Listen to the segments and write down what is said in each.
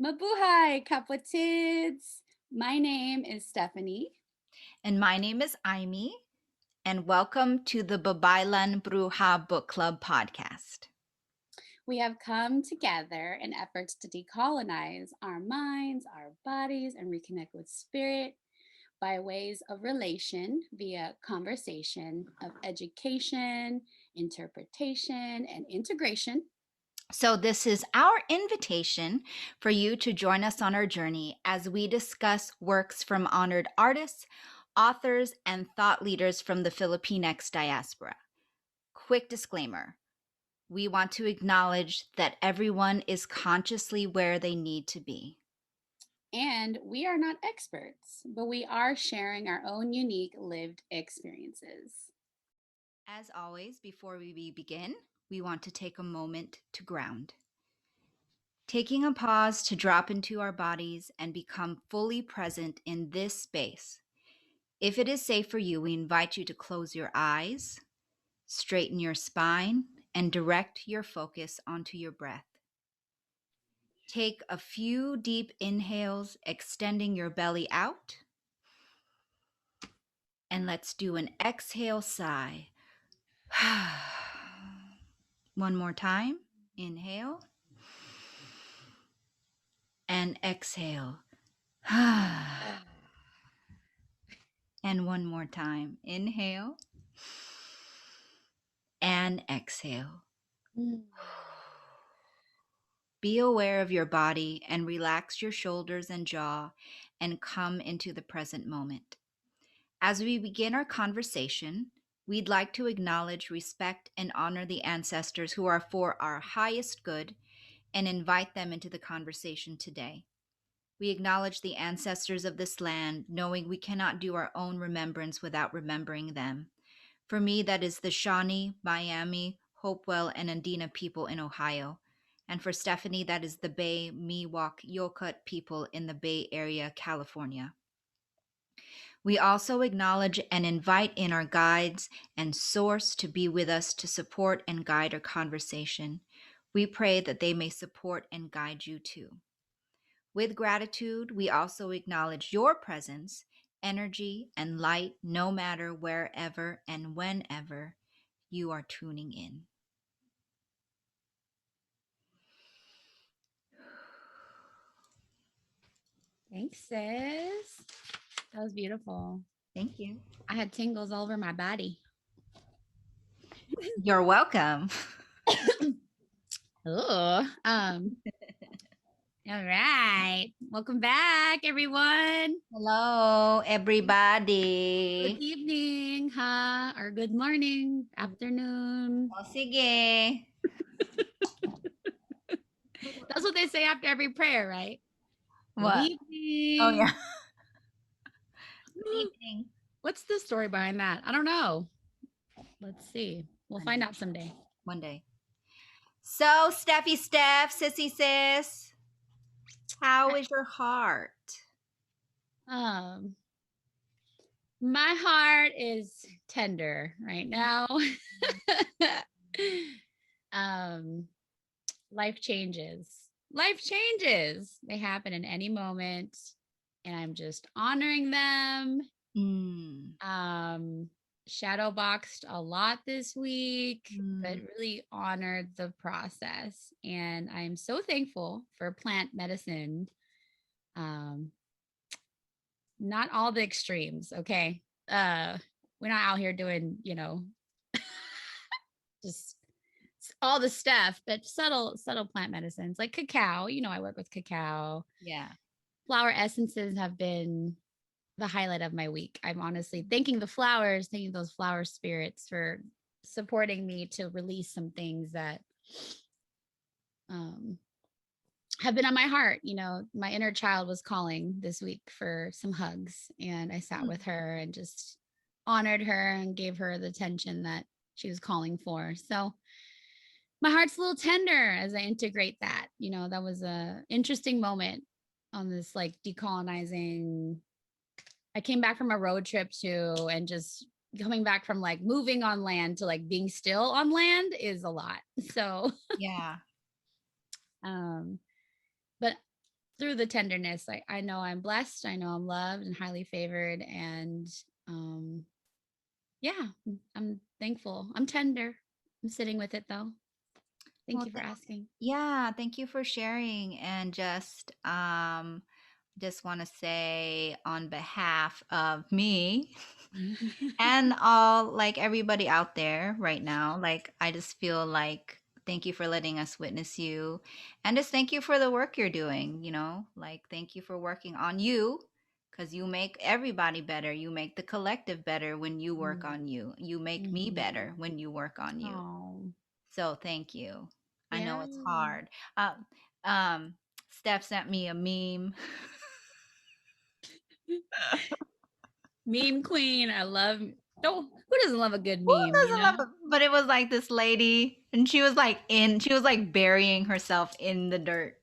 Mabuhay, kapatids! My name is Stephanie. And my name is Aimee, and welcome to the Babaylan Bruha Book Club podcast. We have come together in efforts to decolonize our minds, our bodies, and reconnect with spirit by ways of relation via conversation, of education, interpretation, and integration. So, this is our invitation for you to join us on our journey as we discuss works from honored artists, authors, and thought leaders from the Filipinx diaspora. Quick disclaimer: we want to acknowledge that everyone is consciously where they need to be. And we are not experts, but we are sharing our own unique lived experiences. As always, before we begin, we want to take a moment to ground. Taking a pause to drop into our bodies and become fully present in this space. If it is safe for you, we invite you to close your eyes, straighten your spine, and direct your focus onto your breath. Take a few deep inhales, extending your belly out. And let's do an exhale sigh. One more time. Inhale. And exhale. And one more time. Inhale. And exhale. Be aware of your body and relax your shoulders and jaw and come into the present moment. As we begin our conversation, we'd like to acknowledge, respect, and honor the ancestors who are for our highest good and invite them into the conversation today. We acknowledge the ancestors of this land, knowing we cannot do our own remembrance without remembering them. For me, that is the Shawnee, Miami, Hopewell, and Andina people in Ohio. And for Stephanie, that is the Bay, Miwok, Yokut people in the Bay Area, California. We also acknowledge and invite in our guides and source to be with us to support and guide our conversation. We pray that they may support and guide you too. With gratitude, we also acknowledge your presence, energy, and light no matter wherever and whenever you are tuning in. Thanks, sis. That was beautiful. Thank you. I had tingles all over my body. You're welcome. Oh, all right. Welcome back, everyone. Hello, Good everybody. evening, or good morning, afternoon. O sige. That's what they say after every prayer, right? Good What? evening. Oh, yeah. Good evening. What's the story behind that? I don't know. Let's see. We'll find out someday. One day. So, Steph, sissy sis, how is your heart? My heart is tender right now. Life changes. Life changes. They happen in any moment, and I'm just honoring them. Shadow boxed a lot this week, but really honored the process. And I'm so thankful for plant medicine. Not all the extremes, okay? We're not out here doing, just all the stuff, but subtle plant medicines like cacao. I work with cacao. Yeah. Flower essences have been the highlight of my week. I'm honestly thanking the flowers, thanking those flower spirits for supporting me to release some things that have been on my heart. My inner child was calling this week for some hugs, and I sat with her and just honored her and gave her the attention that she was calling for. So my heart's a little tender as I integrate that. That was a interesting moment on this like decolonizing. I came back from a road trip too, and just coming back from like moving on land to like being still on land is a lot. So yeah. But through the tenderness, I know I'm blessed, I know I'm loved and highly favored, and um yeah, I'm thankful. I'm tender. I'm sitting with it though. Thank Well, you for asking. yeah, thank you for sharing. And just want to say on behalf of me and all, like, everybody out there right now, like, I just feel like thank you for letting us witness you, and just thank you for the work you're doing, like, thank you for working on you, because you make everybody better. You make the collective better when you work on you. You make me better when you work on you. Oh, So thank you. I know yeah. it's hard. uh, um Steph sent me a meme. Meme queen. I love. Oh, who doesn't love a good Who meme? You doesn't know. love it? But it was like this lady, and she was like burying herself in the dirt.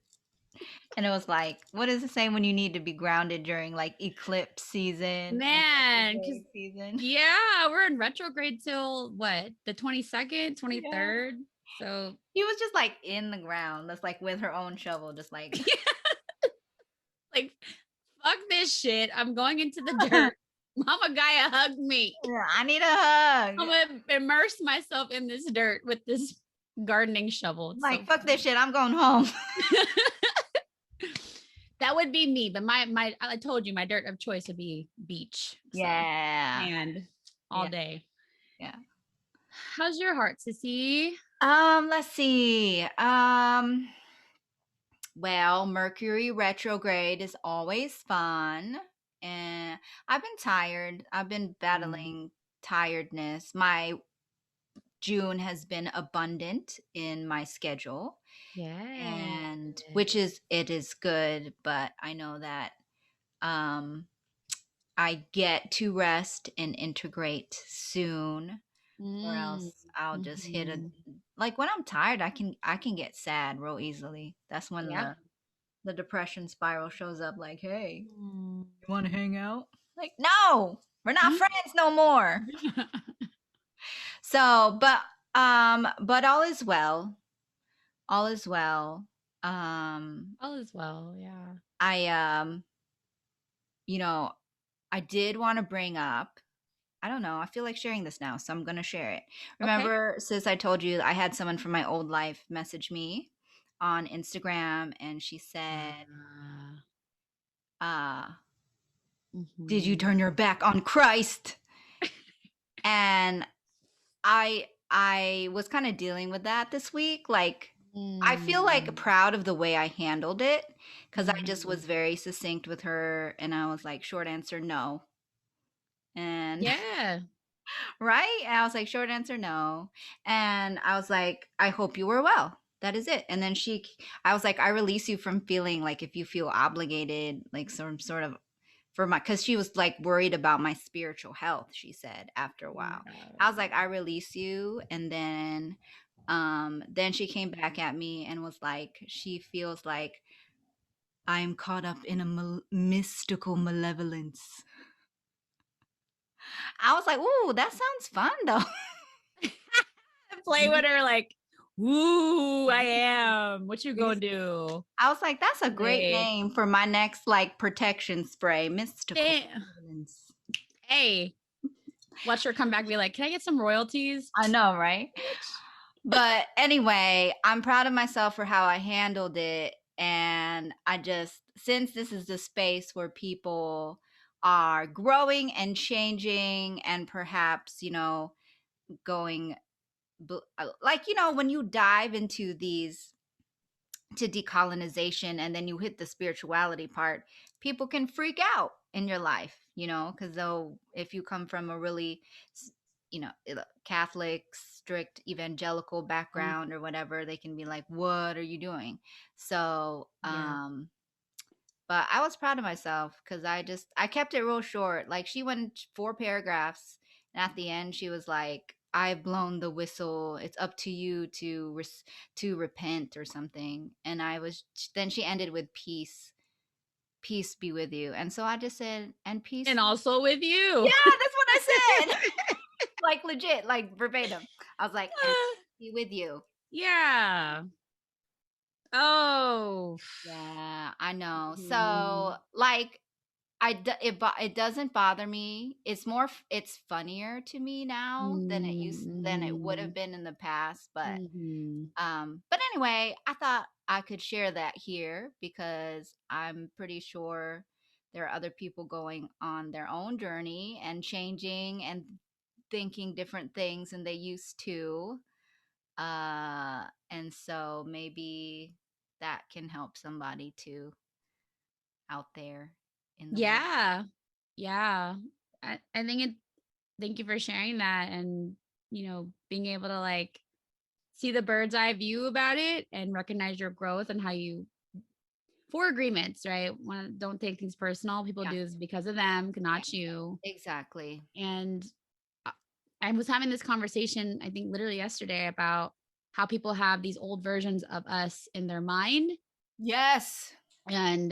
And it was like, what does it say when you need to be grounded during like eclipse season and Man, because retrograde season? yeah, we're in retrograde till what, the 22nd, Yeah. 23rd. So She was just like in the ground, that's like with her own shovel, just like like, fuck this shit. I'm going into the dirt. Mama Gaia hug me. yeah, I need a hug. I'm gonna immerse myself in this dirt with this gardening shovel. It's Like, so fuck this funny. shit, I'm going home. That would be me, but my I told you my dirt of choice would be beach. So Yeah. and all Yeah. day. Yeah. How's your heart, sissy? Let's see. Well, Mercury retrograde is always fun. And I've been tired. I've been Mm. battling tiredness. My June has been abundant in my schedule, Yeah. and which is it is good, but I know that um I get to rest and integrate soon, or Mm. else I'll just hit a Mhm. like when I'm tired, I can get sad real easily. That's when Yeah. the depression spiral shows up, like, hey, Mm. you want to hang out? Like, no, we're not friends no more. So, but all is well. All is well. All is well. Yeah. I you know, I did want to bring up, I don't know, I feel like sharing this now, so I'm going to share it. Okay. Remember, sis, I told you I had someone from my old life message me on Instagram, and she said, Uh, uh, did you mhm. turn your back on Christ? And I was kind of dealing with that this week. Like, I feel like Mm. proud of the way I handled it, because I just Mhm. was very succinct with her, and I was like, short answer, no. And Yeah. right? And I was like, short answer, no. And I was like, I hope you were well. That is it. And then I was like, I release you from feeling like if you feel obligated, like some sort of for my, because she was like worried about my spiritual health, she said after a Oh my while. god. I was like, I release you. And then she came back at me and was like, she feels like I'm caught up in a mystical malevolence. I was like, ooh, that sounds fun though. Play with her like, "Ooh, I am. What you gonna do?" I was like, that's a great Like, name for my next like protection spray, mystical damn. malevolence. Hey, watch her come back and be like, "Can I get some royalties?" I know, right? Bitch. But anyway, I'm proud of myself for how I handled it. And I just, since this is the space where people are growing and changing and perhaps, going, like, when you dive into these to decolonization and then you hit the spirituality part, people can freak out in your life, because though if you come from a really Catholic, strict evangelical Mm, background or whatever, they can be like, what are you doing? So yeah. but I was proud of myself because I kept it real short. Like, she went 4 paragraphs, and at the end she was like, I've blown the whistle. It's up to you to repent or something. And then she ended with peace. Peace be with you. And so I just said, and peace. And also with you. Yeah, that's what I said. Like, legit, like verbatim. I was like, and peace be with you. Yeah. Oh. Yeah, I know. So, Mhm. like, it doesn't bother me. It's more it's funnier to me now than it would have Mhm. been in the past, Mhm. but anyway, I thought I could share that here because I'm pretty sure there are other people going on their own journey and changing and thinking different things than they used to. And so maybe that can help somebody too out there in the world. Yeah. Yeah. I think it thank you for sharing that and, being able to like see the bird's eye view about it and recognize your growth and how you for agreements, right? Don't take things personal. People Yeah, do this because of them, yeah, not you. exactly. And I I was having this conversation, I think literally yesterday, about how people have these old versions of us in their mind. Yes. And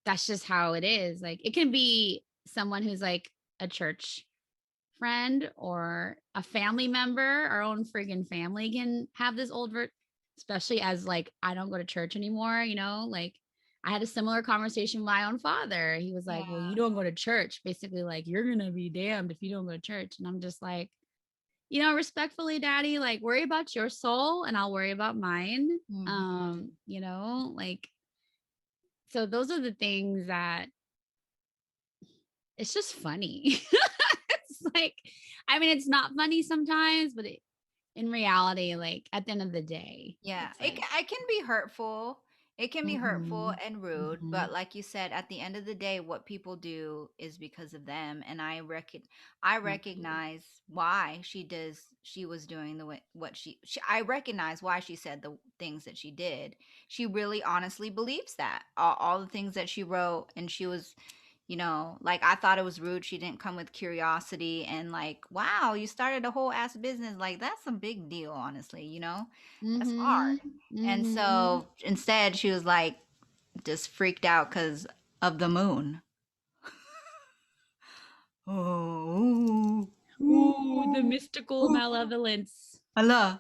that's just how it is. Like it can be someone who's like a church friend or a family member. Our own friggin' family can have this especially as like I don't go to church anymore, like I had a similar conversation with my own father. He was like, well, you Yeah. don't go to church, basically like you're gonna be damned if you don't go to church. And I'm just like, respectfully, daddy, like worry about your soul and I'll worry about mine. Mhm. Like so those are the things that it's just funny. It's like, I mean, it's not funny sometimes, but in reality, like at the end of the day, Yeah, it's like, it can be hurtful. It can be hurtful mhm, and rude, mhm, but like you said, at the end of the day, what people do is because of them, and I mhm, recognize why she was doing I recognize why she said the things that she did. She really honestly believes that. All the things that she wrote, and she was, like, I thought it was rude she didn't come with curiosity and like, wow, you started a whole ass business. Like, that's a big deal, honestly, that's hard. mhm, And mhm. so instead she was like just freaked out because of the moon. Oh, Ooh, the ooh, mystical ooh, malevolence. Allah.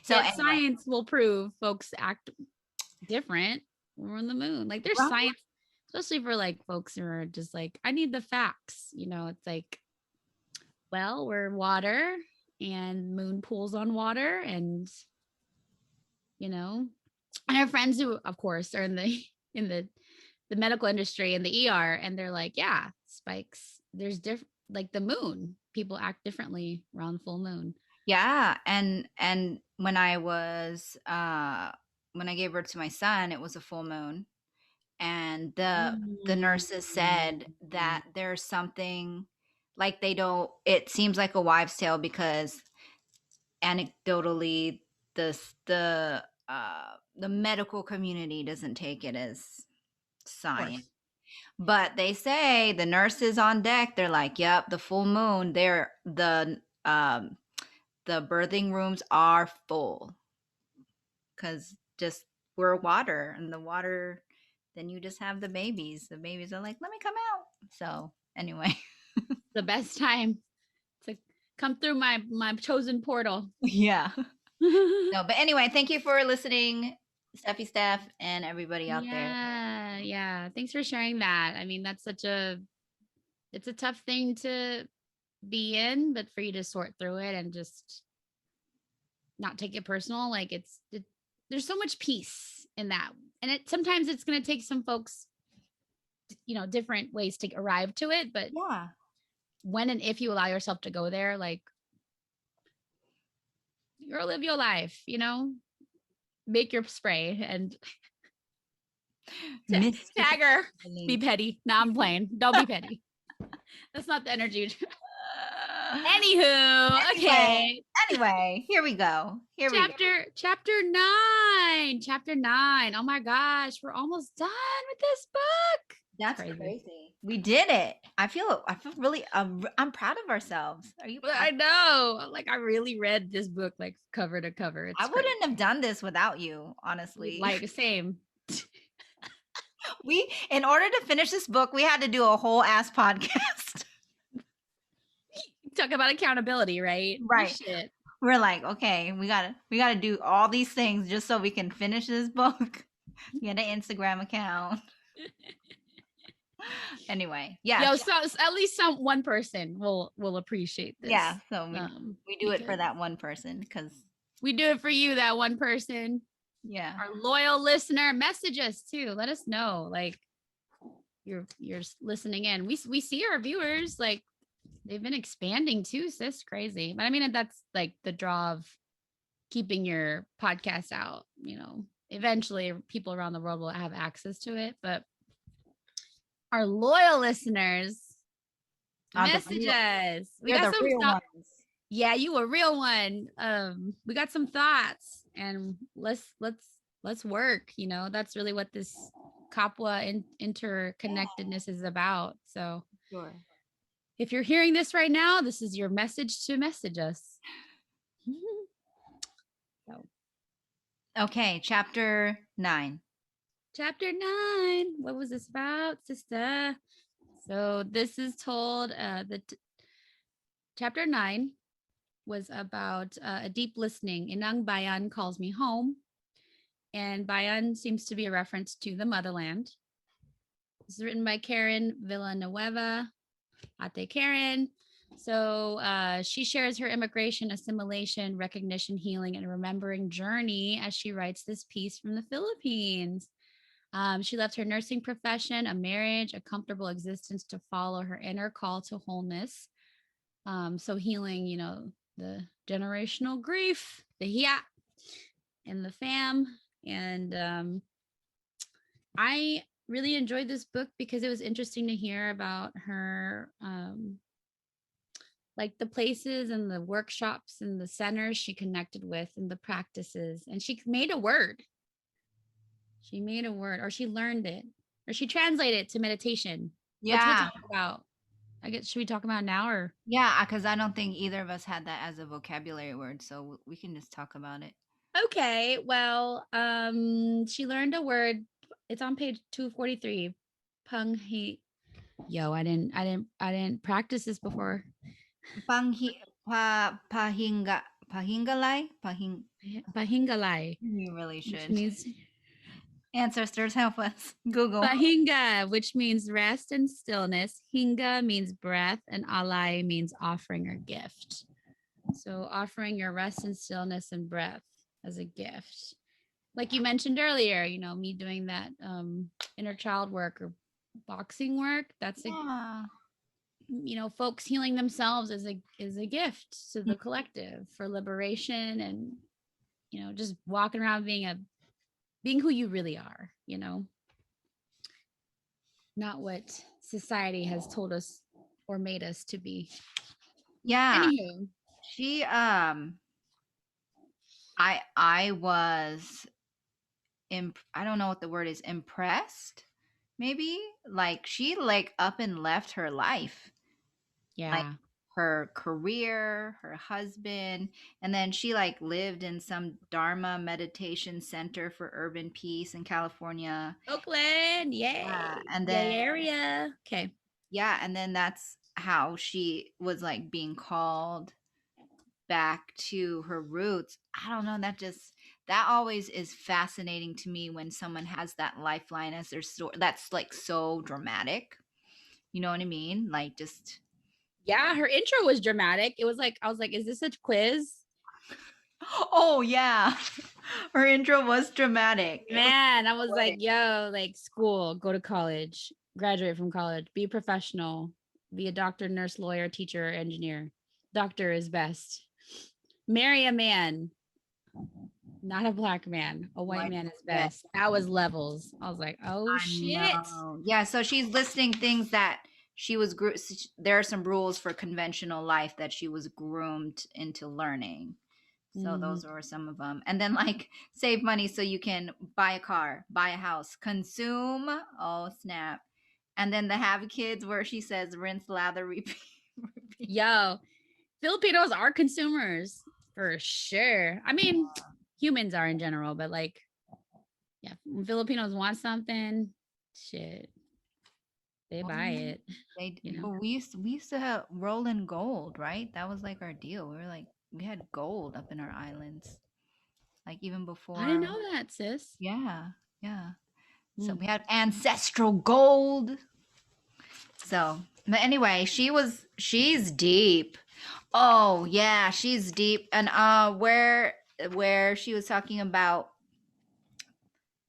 So Yet anyway, science will prove folks act different when we're on the moon. Like there's right? science, especially for like folks who are just like, I need the facts. It's like, well, we're water and moon pools on water and you know I have friends who of course are in the in the medical industry in the ER and they're like, yeah, spikes. There's different like the moon. People act differently around full moon. Yeah, and when I gave birth to my son, it was a full moon, and the Mm. nurses said that there's something, like, they don't, it seems like a wives tale because anecdotally the medical community doesn't take it as Of science, course. but they say the nurses on deck, they're like, yep, the full moon, the birthing rooms are full because just we're water, and the water, then you just have the babies are like, let me come out. So anyway. The best time to come through my chosen portal. Yeah. No, but anyway, thank you for listening, Steph, and everybody out there. Yeah, yeah. Thanks for sharing that. I mean, that's such a it's a tough thing to be in, but for you to sort through it and just not take it personal, like there's so much peace in that. And sometimes it's going to take some folks, different ways to arrive to it, but Yeah. when and if you allow yourself to go there, like you'll live your life, make your spray and Mystical tag her. Be feeling. petty. Nah, I'm playing. Don't be petty. That's not the energy. Anywho, Anyway, okay. here we go. Here we go. Chapter 9. Oh my gosh, we're almost done with this book. It's That's crazy. crazy. We did it. I feel really I'm proud of ourselves. Are you But proud? I know, like I really read this book like cover to cover. I It's crazy. wouldn't have done this without you, honestly. Like same. We In order to finish this book, we had to do a whole ass podcast. Talk about accountability, right? Right. Shit. We're like, okay, we gotta do all these things just so we can finish this book. Get an Instagram account. Anyway, yeah, Yo, so at least one person will appreciate yeah. this. So we do it for Because that one person because we do it for you, that one person, yeah, our loyal listener. Message us too. Let us know, like, you're listening in. We see our viewers, like, they've been expanding too, sis. Crazy. But I mean, that's like the draw of keeping your podcast out. Eventually people around the world will have access to it, but our loyal listeners, message us. We you're got the some real stuff. ones. Yeah, you a real one. We got some thoughts, and let's work. That's really what this Kapwa interconnectedness is about. So Sure. if you're hearing this right now, this is your message to message us. So, Okay, chapter 9. chapter 9. What was this about, sister? So this is told. Chapter 9 was about a deep listening. Inang Bayan calls me home, and Bayan seems to be a reference to the motherland. This is written by Karen Villanueva, Ate Karen. So she shares her immigration, assimilation, recognition, healing, and remembering journey as she writes this piece from the Philippines. She left her nursing profession, a marriage, a comfortable existence to follow her inner call to wholeness. So healing, the generational grief, the hiya, and the fam. And I really enjoyed this book because it was interesting to hear about her, like the places and the workshops and the centers she connected with and the practices. And she made a word. She made a word, or she learned it, or she translated it to meditation, which we'll Yeah. talk about. I guess, should we talk about it now, or? Yeah, because I don't think either of us had that as a vocabulary word, so we can just talk about it. Okay, well, she learned a word. It's on page 243. Punghi. Yo, I didn't practice this before. Pahingalay? Pahingalay, You really which should. means Ancestors, help us. Google. pahinga, which means rest and stillness. Hinga means breath, and alay means offering or gift. So offering your rest and stillness and breath as a gift. Like you mentioned earlier, me doing that inner child work or boxing work. That's Yeah. folks healing themselves is a gift to the collective for liberation, and just walking around being who you really are, not what society has told us or made us to be. Yeah. Anywho, She I was I don't know what the word is, impressed maybe, like she like up and left her life, like yeah. her career, her husband, and then she like lived in some Dharma meditation center for urban peace in California. Oakland, Yeah, yay, and then yay area. Okay. yeah, and then that's how she was like being called back to her roots. I don't know, that always is fascinating to me when someone has that lifeline as their story. That's like so dramatic. You know what I mean? Like just Yeah, her intro was dramatic. It was like, I was like, is this a quiz? oh yeah. Her intro was dramatic. It was Man, I was like, poetic. yo, like, school, go to college, graduate from college, be a professional, be a doctor, nurse, lawyer, teacher, engineer. Doctor is best. Marry a man, not a black man. A white White man is is best. best. That was levels. I was like, oh I shit. know. Yeah, so she's listing things that she was there are some rules for conventional life that she was groomed into learning. So Mhm. those were some of them. And then like save money so you can buy a car, buy a house, consume. Oh snap. And then the have kids where she says rinse, lather, repeat. Repeat. Yo, Filipinos are consumers for sure. I mean, humans are in general, but like, yeah, when Filipinos want something, shit, they Well, buy it, they you know. but we used to have roll in gold, right? That was like our deal. We were like we had gold up in our islands, like even I didn't before. know that, sis. Yeah, yeah. So Mm. we had ancestral gold. So, but anyway, she's deep. Oh yeah, she's deep. And where she was talking about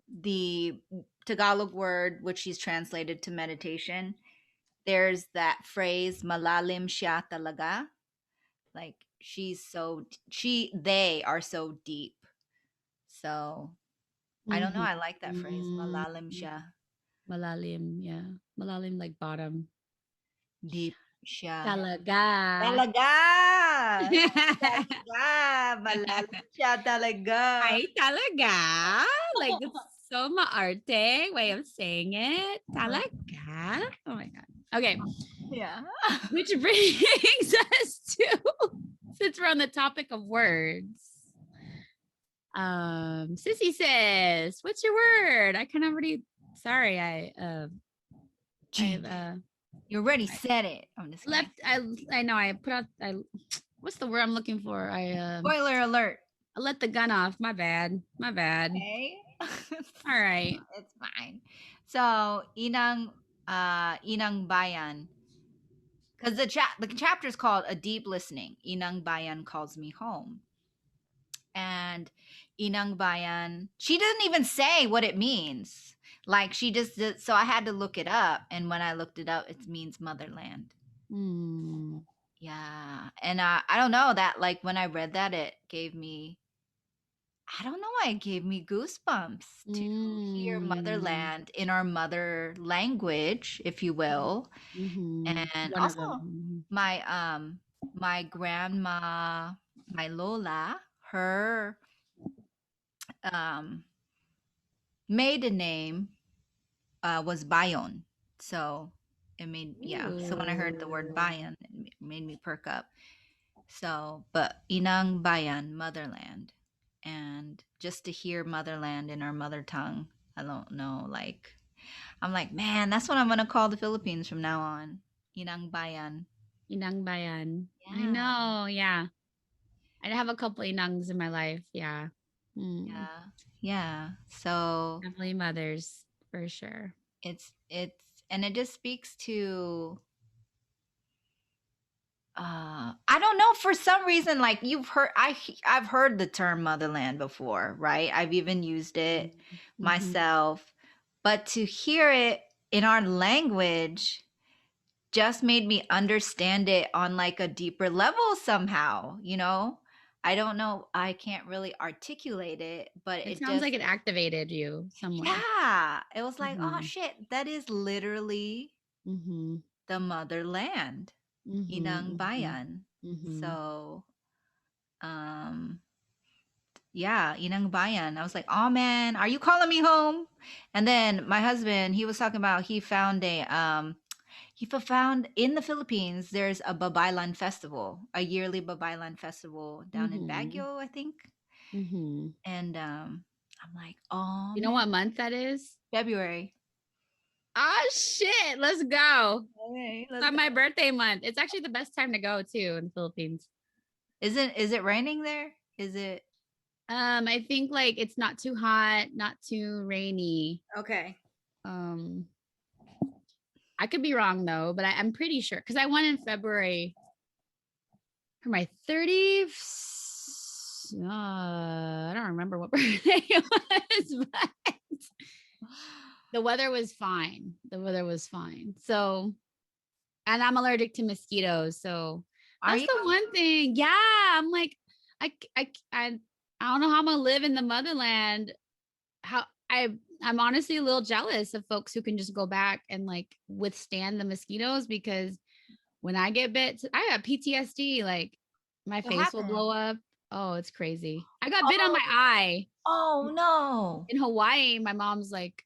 the Tagalog word, which she's translated to meditation, there's that phrase malalim siya talaga. Like they are so deep. So I don't know. Mhm. I like that phrase. Mm. Malalim siya. Malalim, yeah. Malalim like bottom. Deep siya. Talaga. Talaga! Talaga! Malalim siya talaga. Ay, talaga? Like, it's so maarte way of saying it. Talaga? Oh my God. Okay. Yeah. Which brings us to, since we're on the topic of words, Sissy says, what's your word? I kind of already, sorry, I've, You already said it. I'm just kidding. left, I know, I put out, what's the word I'm looking for? Spoiler alert. I let the gun off. My bad. My bad. Okay. All right. It's fine. So, Inang Bayan. Because the chapter is called A Deep Listening. Inang Bayan calls me home. And Inang Bayan, she doesn't even say what it means. Like she just did, so I had to look it up. And when I looked it up, it means motherland. Mm. Yeah. And I don't know that, like when I read that, it gave me, I don't know why it gave me goosebumps to hear Mm. motherland in our mother language, if you will. Mm-hmm. And One of also them. my grandma, my Lola, her um maiden name was Bayon. So it made, yeah. So when I heard the word Ooh. Bayan, it made me perk up. So, but Inang Bayan, motherland. And just to hear motherland in our mother tongue, I don't know, like, I'm like, man, that's what I'm going to call the Philippines from now on. Inang Bayan. Inang Bayan. I Yeah. know. Yeah. I have a couple inangs in my life. Yeah. Mm. Yeah. Yeah. So Definitely mothers for sure. it's, and it just speaks to, I don't know, for some reason, like I've heard the term motherland before, right? I've even used it Mm-hmm. myself, but to hear it in our language just made me understand it on like a deeper level somehow, you know? I don't know, I can't really articulate it, but It it sounds just, like it activated you some way. yeah, it was like, oh Mm-hmm. shit, that is literally Mm-hmm. the motherland, Inang Mm-hmm. Bayan. Mm-hmm. So yeah, Inang Bayan. I was like, oh man, are you calling me home? And then my husband, he was talking about he found in the Philippines there's a Babaylan festival, a yearly Babaylan festival down in Mm-hmm. Baguio, I think. Mm-hmm. And I'm like, oh You know man, what month that is? February. Oh shit, let's go. Okay, It's let's not go. my birthday month. It's actually the best time to go too in the Philippines. Is it raining there? Is it I think like it's not too hot, not too rainy. okay? Um, I could be wrong though, but I'm pretty sure because I went in February for my 30th. I don't remember what birthday it was, but the weather was fine. The weather was fine. So, and I'm allergic to mosquitoes. So Are that's you? the one thing. Yeah. I'm like, I, I, I, I don't know how I'm going to live in the motherland. How I'm honestly a little jealous of folks who can just go back and like withstand the mosquitoes because when I get bit, I have PTSD. Like my What face will happened? blow up. Oh, it's crazy. I got bit on Oh, my eye oh no. in Hawaii. My mom's like,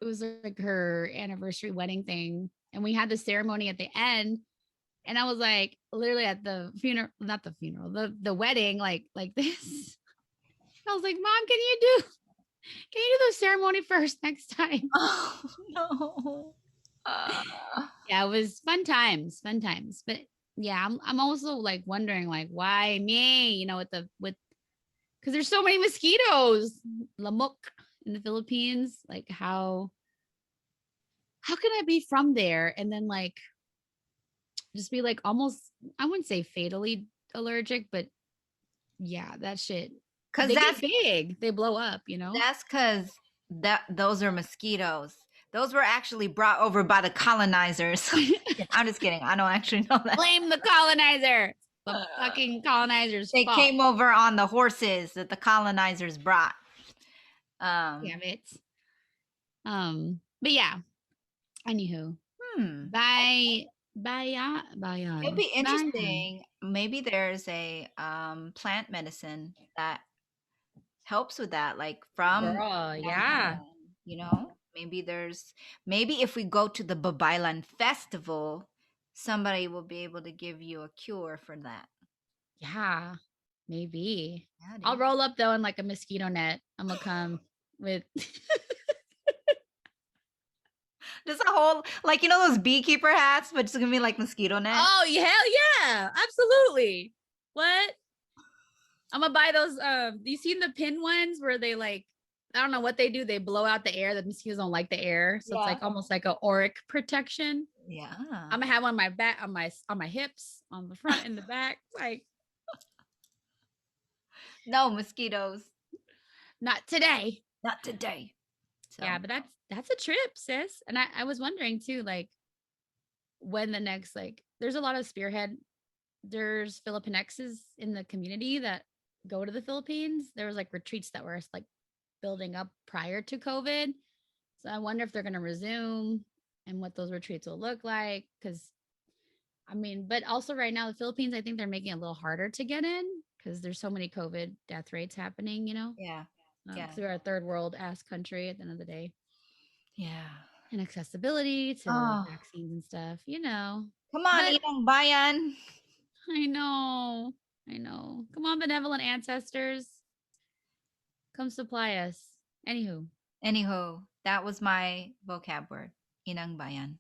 it was like her anniversary wedding thing. And we had the ceremony at the end. And I was like, literally at the funeral, not the funeral, the wedding, like this. I was like, Mom, can you do the ceremony first next time? Oh no. Uh, Yeah, it was fun times, fun times. But yeah, I'm also like wondering like why me, you know, with because there's so many mosquitoes, lamok in the Philippines. Like how can I be from there and then like just be like almost I wouldn't say fatally allergic, but yeah, that shit. Cause They get that's big, they blow up, you know. that's cause those are mosquitoes. Those were actually brought over by the colonizers. I'm just kidding. I don't actually know that. Blame the colonizer. The fucking colonizer's They fault. came over on the horses that the colonizers brought. Damn it. But yeah. Anywho, Hmm. It'll Bayan. be Bayan. interesting. Maybe there's a plant medicine that helps with that, like from Girl, yeah. Babaylan, you know? Maybe if we go to the Babaylan festival, somebody will be able to give you a cure for that. Yeah. Maybe. Yeah, I'll dude. roll up though in like a mosquito net. I'm gonna come with Just a whole, like, you know those beekeeper hats, but it's gonna be like mosquito net. Oh hell yeah. Absolutely. What? I'm gonna buy those. You seen the pin ones where they like I don't know what they do. They blow out the air. The mosquitoes don't like the air, so it's Yeah. like almost like a auric protection. Yeah. I'm gonna have one on my back, on my hips, on the front and the back. Like No mosquitoes. not today. Not today. Yeah, So, but that's a trip, sis. And I was wondering too, like when the next like there's a lot of spearhead. There's Filipinxes in the community that go to the Philippines. There was like retreats that were like building up prior to COVID. So I wonder if they're going to resume and what those retreats will look like. Cause I mean, but also right now, the Philippines, I think they're making it a little harder to get in because there's so many COVID death rates happening, you know, yeah. Yeah. because we're a third world ass country at the end of the day. Yeah. And accessibility to Oh, vaccines and stuff, you know. come on, But Inang Bayan. I know, I know. Come on, benevolent ancestors, come supply us. Anywho, Anywho, that was my vocab word. Inang Bayan.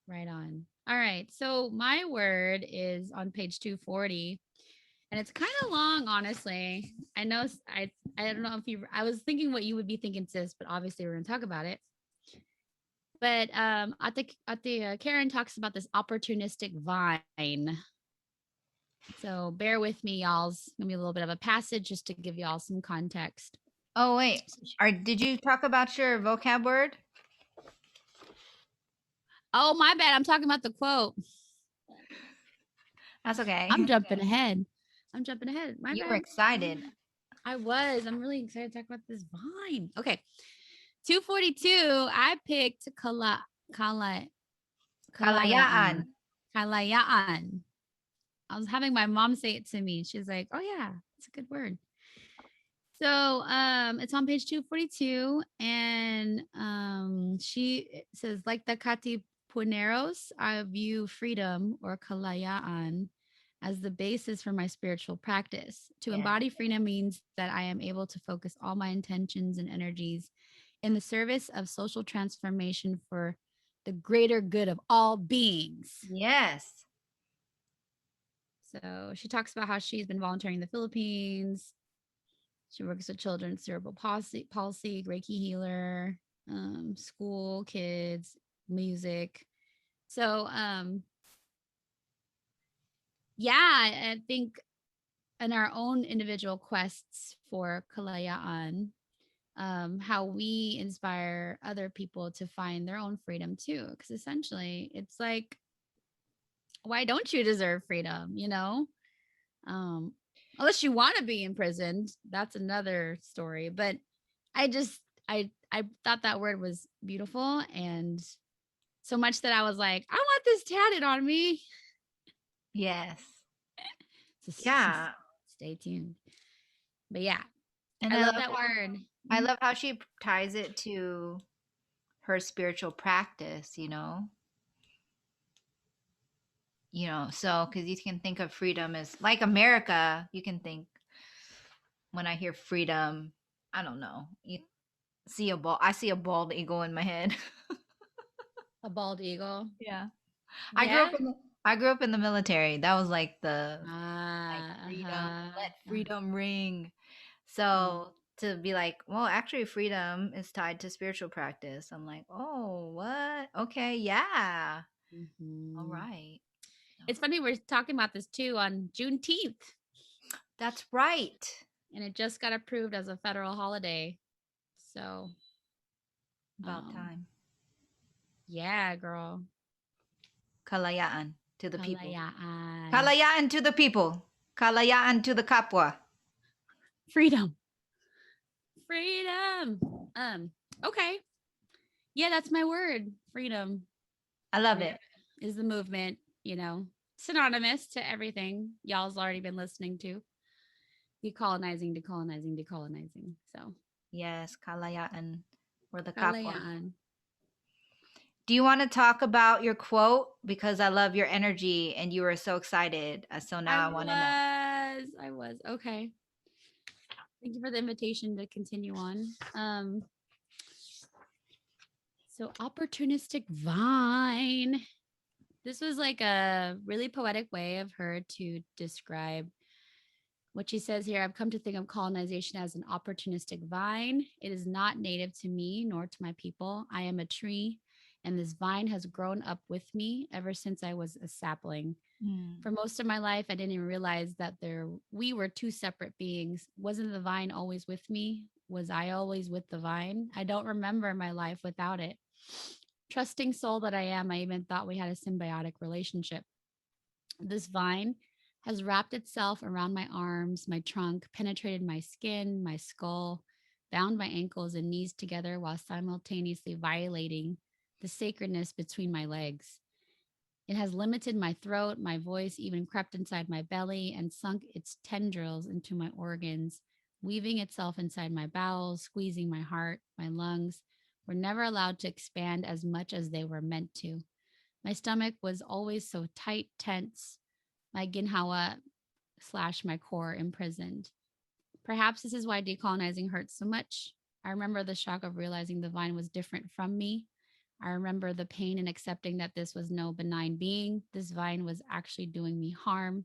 right on. All right. So my word is on page 240 and it's kind of long, honestly. I know I don't know if you I was thinking what you would be thinking, sis, but obviously we're going to talk about it. But at the Karen talks about this opportunistic vine. So bear with me, y'all. It's gonna be a little bit of a passage just to give y'all some context. Oh wait, did you talk about your vocab word? Oh, my bad. I'm talking about the quote. That's okay. I'm jumping ahead. I'm jumping ahead. My You were bad. excited. I was. I'm really excited to talk about this vine. Okay. 242. I picked Kalayaan. Kalayaan. Kalayaan. I was having my mom say it to me. She's like, "Oh yeah, it's a good word." So it's on page 242 and she says like the Katipuneros, I view freedom or kalayaan as the basis for my spiritual practice. To Yeah. embody freedom means that I am able to focus all my intentions and energies in the service of social transformation for the greater good of all beings. Yes. So she talks about how she's been volunteering in the Philippines. She works with children, cerebral palsy, Reiki healer, school, kids, music. So, yeah, I think in our own individual quests for Kalayaan, how we inspire other people to find their own freedom too. Because essentially, it's like, why don't you deserve freedom? You know, um, unless you want to be imprisoned, that's another story. But I just I thought that word was beautiful and so much that I was like, I want this tatted on me. Yes. So Yeah. stay tuned. But yeah, And I love that word. I love how she ties it to her spiritual practice, you know. So because you can think of freedom as like America, you can think when I hear freedom, I don't know. I see a bald eagle in my head. A bald eagle. Yeah. I grew Yeah. up in the I grew up in the military. That was like the like Ah, freedom, uh-huh. let freedom ring. Mm, So to be like, well, actually, freedom is tied to spiritual practice. I'm like, oh, what? Okay, yeah, all mhm. right. So, It's funny, we're talking about this too on Juneteenth, that's right. and it just got approved as a federal holiday. So, About um, time. yeah, girl. Kalayaan to the people. Kalayaan. Kalayaan to the people. Kalayaan to the kapwa. Freedom. Freedom. Um, okay. Yeah, that's my word. Freedom. I love Freedom it. is the movement, you know, synonymous to everything y'all's already been listening to. Decolonizing, decolonizing, decolonizing. So, Yes, kalayaan or the kapwa. kalayaan. Do you want to talk about your quote? Because I love your energy and you were so excited. So now I want to know. I was. Okay. Thank you for the invitation to continue on. So opportunistic vine. This was like a really poetic way of her to describe what she says here. I've come to think of colonization as an opportunistic vine. It is not native to me nor to my people. I am a tree, and this vine has grown up with me ever since I was a sapling. Mm. For most of my life, I didn't even realize that we were two separate beings. Wasn't the vine always with me? Was I always with the vine? I don't remember my life without it. Trusting soul that I am, I even thought we had a symbiotic relationship. This vine has wrapped itself around my arms, my trunk, penetrated my skin, my skull, bound my ankles and knees together while simultaneously violating the sacredness between my legs. It has limited my throat, my voice even crept inside my belly and sunk its tendrils into my organs, weaving itself inside my bowels, squeezing my heart. My lungs were never allowed to expand as much as they were meant to. My stomach was always so tight, tense, my ginhawa slash my core imprisoned. Perhaps this is why decolonizing hurts so much. I remember the shock of realizing the vine was different from me. I remember the pain in accepting that this was no benign being. This vine was actually doing me harm.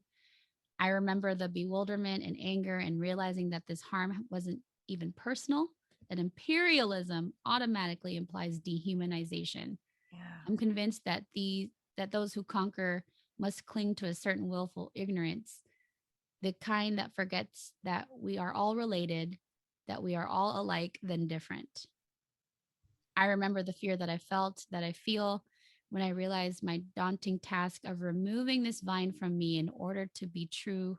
I remember the bewilderment and anger and realizing that this harm wasn't even personal, that imperialism automatically implies dehumanization. Yeah. I'm convinced that those who conquer must cling to a certain willful ignorance, the kind that forgets that we are all related, that we are all alike, then different. I remember the fear that I felt, that I feel when I realized my daunting task of removing this vine from me in order to be true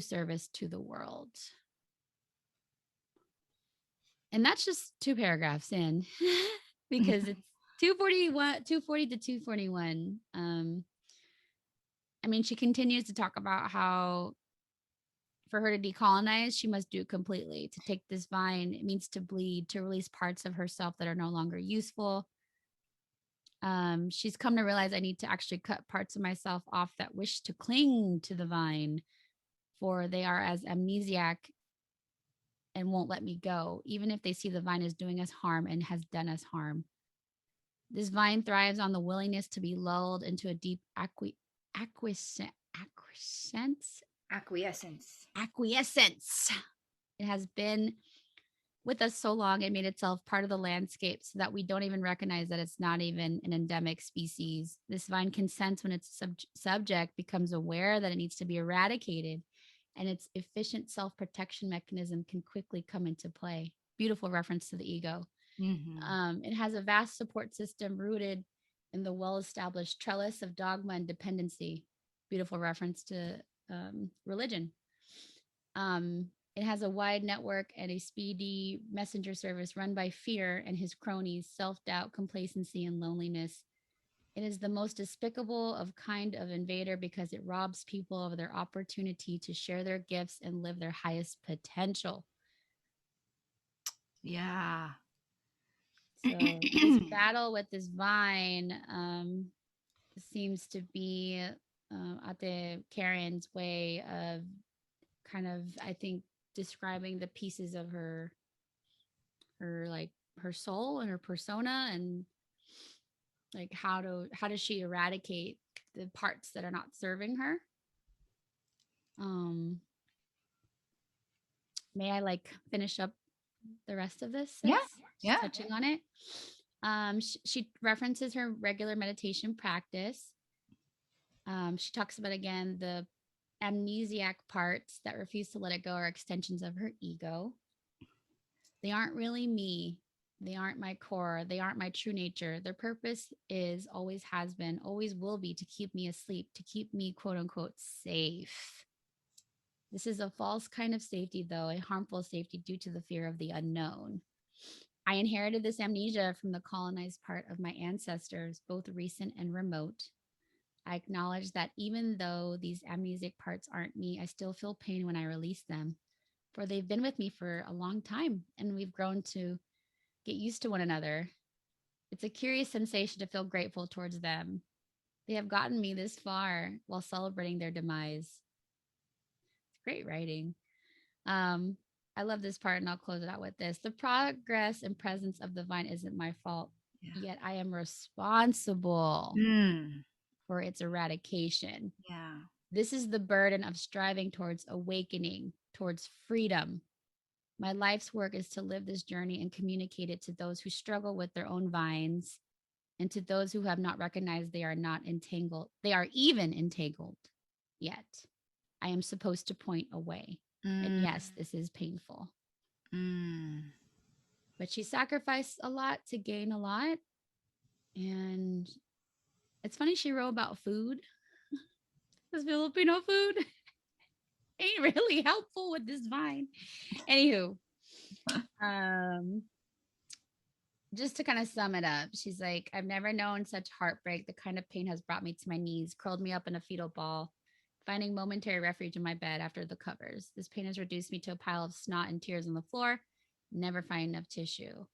service to the world. And that's just two paragraphs in because it's 240 to 241. I mean, she continues to talk about how for her to decolonize, she must do it completely. To take this vine, it means to bleed, to release parts of herself that are no longer useful. She's come to realize I need to actually cut parts of myself off that wish to cling to the vine, for they are as amnesiac and won't let me go, even if they see the vine is doing us harm and has done us harm. This vine thrives on the willingness to be lulled into a deep acquiescence. Acquiescence. Acquiescence. It has been with us so long, it made itself part of the landscape so that we don't even recognize that it's not even an endemic species. This vine can sense when its subject becomes aware that it needs to be eradicated, and its efficient self protection mechanism can quickly come into play. Beautiful reference to the ego. Mm-hmm. It has a vast support system rooted in the well established trellis of dogma and dependency. Beautiful reference to religion. It has a wide network and a speedy messenger service run by fear and his cronies, self doubt, complacency, and loneliness. It is the most despicable of kind of invader because it robs people of their opportunity to share their gifts and live their highest potential. Yeah. So this battle with this vine seems to be Ate Karen's way of kind of, I think, describing the pieces of her like her soul and her persona, and Like how does she eradicate the parts that are not serving her? Um, may I like finish up the rest of this, Yeah. sis? Just Yeah. touching on it. She references her regular meditation practice. She talks about again the amnesiac parts that refuse to let it go are extensions of her ego. They aren't really me. They aren't my core. They aren't my true nature. Their purpose is, always has been, always will be to keep me asleep, to keep me quote unquote safe. This is a false kind of safety, though, a harmful safety due to the fear of the unknown. I inherited this amnesia from the colonized part of my ancestors, both recent and remote. I acknowledge that even though these amnesic parts aren't me, I still feel pain when I release them, for they've been with me for a long time and we've grown to get used to one another. It's a curious sensation to feel grateful towards them. They have gotten me this far while celebrating their demise. It's great writing. Um, I love this part and I'll close it out with this. The progress and presence of the vine isn't my fault, Yeah. yet I am responsible Mm. for its eradication. Yeah. This is the burden of striving towards awakening, towards freedom. My life's work is to live this journey and communicate it to those who struggle with their own vines and to those who have not recognized they are not entangled, they are even entangled yet. I am supposed to point away. And Mm. yes, this is painful. Mm. But she sacrificed a lot to gain a lot. And it's funny she wrote about food, because Filipino food ain't really helpful with this vine. Anywho, um, just to kind of sum it up, she's like, I've never known such heartbreak. The kind of pain has brought me to my knees, curled me up in a fetal ball, finding momentary refuge in my bed after the covers. This pain has reduced me to a pile of snot and tears on the floor, never find enough tissue.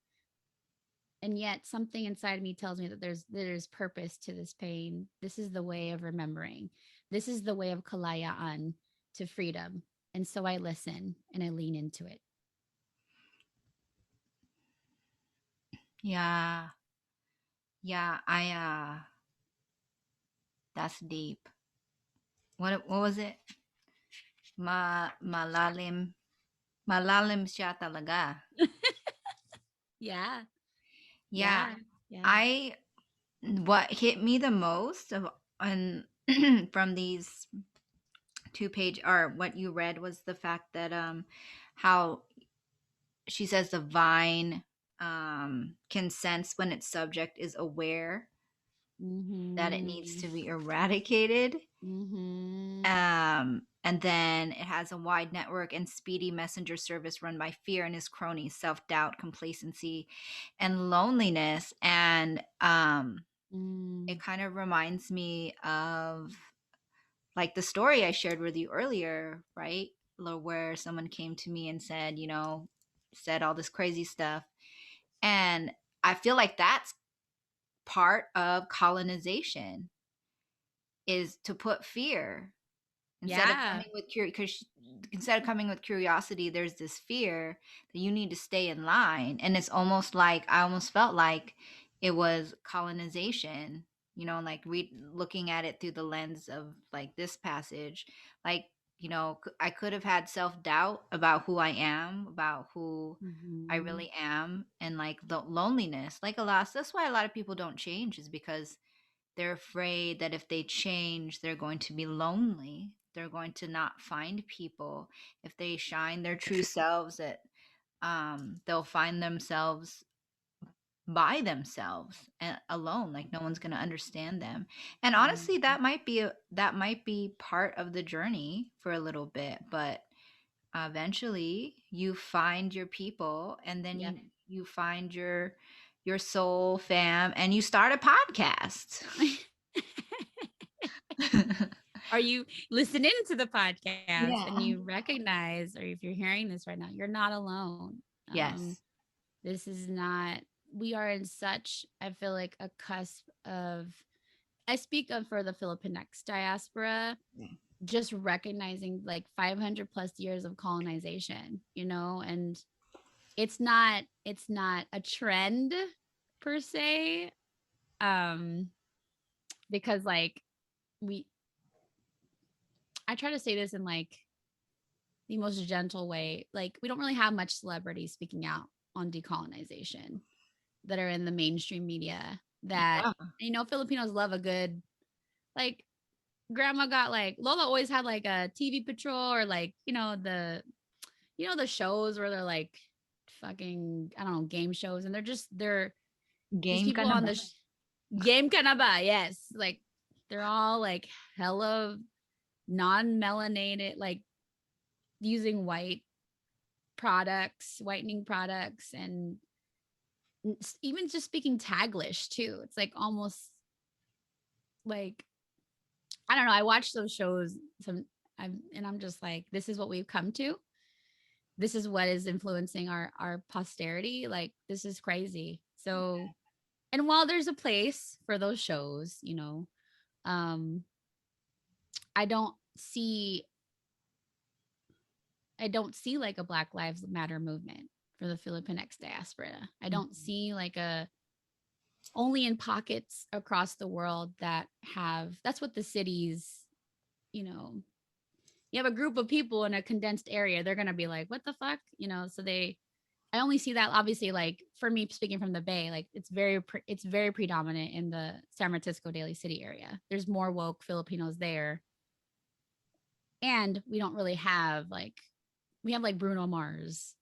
And yet something inside me tells me that there's purpose to this pain. This is the way of remembering. This is the way of kalayaan, to freedom. And so I listen and I lean into it. Yeah. Yeah. That's deep. What was it? Malalim. Malalim siya talaga. Yeah. Yeah. Yeah. Yeah. I what hit me the most of and from these 2 page or what you read was the fact that how she says the vine can sense when its subject is aware that it needs Mm-hmm. to be eradicated. Mm-hmm. And then it has a wide network and speedy messenger service run by fear and his cronies, self-doubt, complacency, and loneliness. And Mm. it kind of reminds me of like the story I shared with you earlier, right? Where someone came to me and said, said all this crazy stuff. And I feel like that's part of colonization is to put fear instead of Yeah. coming with because instead of coming with curiosity, there's this fear that you need to stay in line. And it's almost like I almost felt like it was colonization, like looking at it through the lens of like this passage, like I could have had self-doubt about who I am, about who I Mm-hmm. really am, and like the loneliness, like a lot. That's why a lot of people don't change, is because they're afraid that if they change, they're going to be lonely. They're going to not find people. If they shine their true selves, that they'll find themselves by themselves and alone, like no one's going to understand them. And honestly, Mm-hmm. that might be part of the journey for a little bit, but eventually you find your people, and then Yep. you find your soul fam, and you start a podcast. Are you listening to the podcast and Yeah. you recognize, or if you're hearing this right now, you're not alone. Yes. This is not, we are in such, I feel like, a cusp of, I speak of for the Filipinx diaspora, Yeah. just recognizing like 500 plus years of colonization, and it's not a trend per se. Um, because like we I try to say this in like the most gentle way. Like we don't really have much celebrities speaking out on decolonization that are in the mainstream media that Yeah. Filipinos love a good like grandma got like Lola always had like a TV patrol or like, the shows where they're like fucking, I don't know, game shows and they're these Game ka people na on ba? the game kanaba, yes. Like they're all like hella non-melanated, like using whitening products, and even just speaking Taglish too. It's like almost like I don't know. I watch those shows and I'm just like, this is what we've come to. This is what is influencing our posterity. Like this is crazy. So, and while there's a place for those shows, um, I don't see I don't see like a Black Lives Matter movement for the Filipinx diaspora. I don't Mhm. see like a only in pockets across the world that have that's what the cities, you know, you have a group of people in a condensed area, they're going to be like, what the fuck? So I only see that obviously like for me speaking from the Bay, like it's very predominant in the San Francisco Daly City area. There's more woke Filipinos there. And we don't really have like we have like Bruno Mars.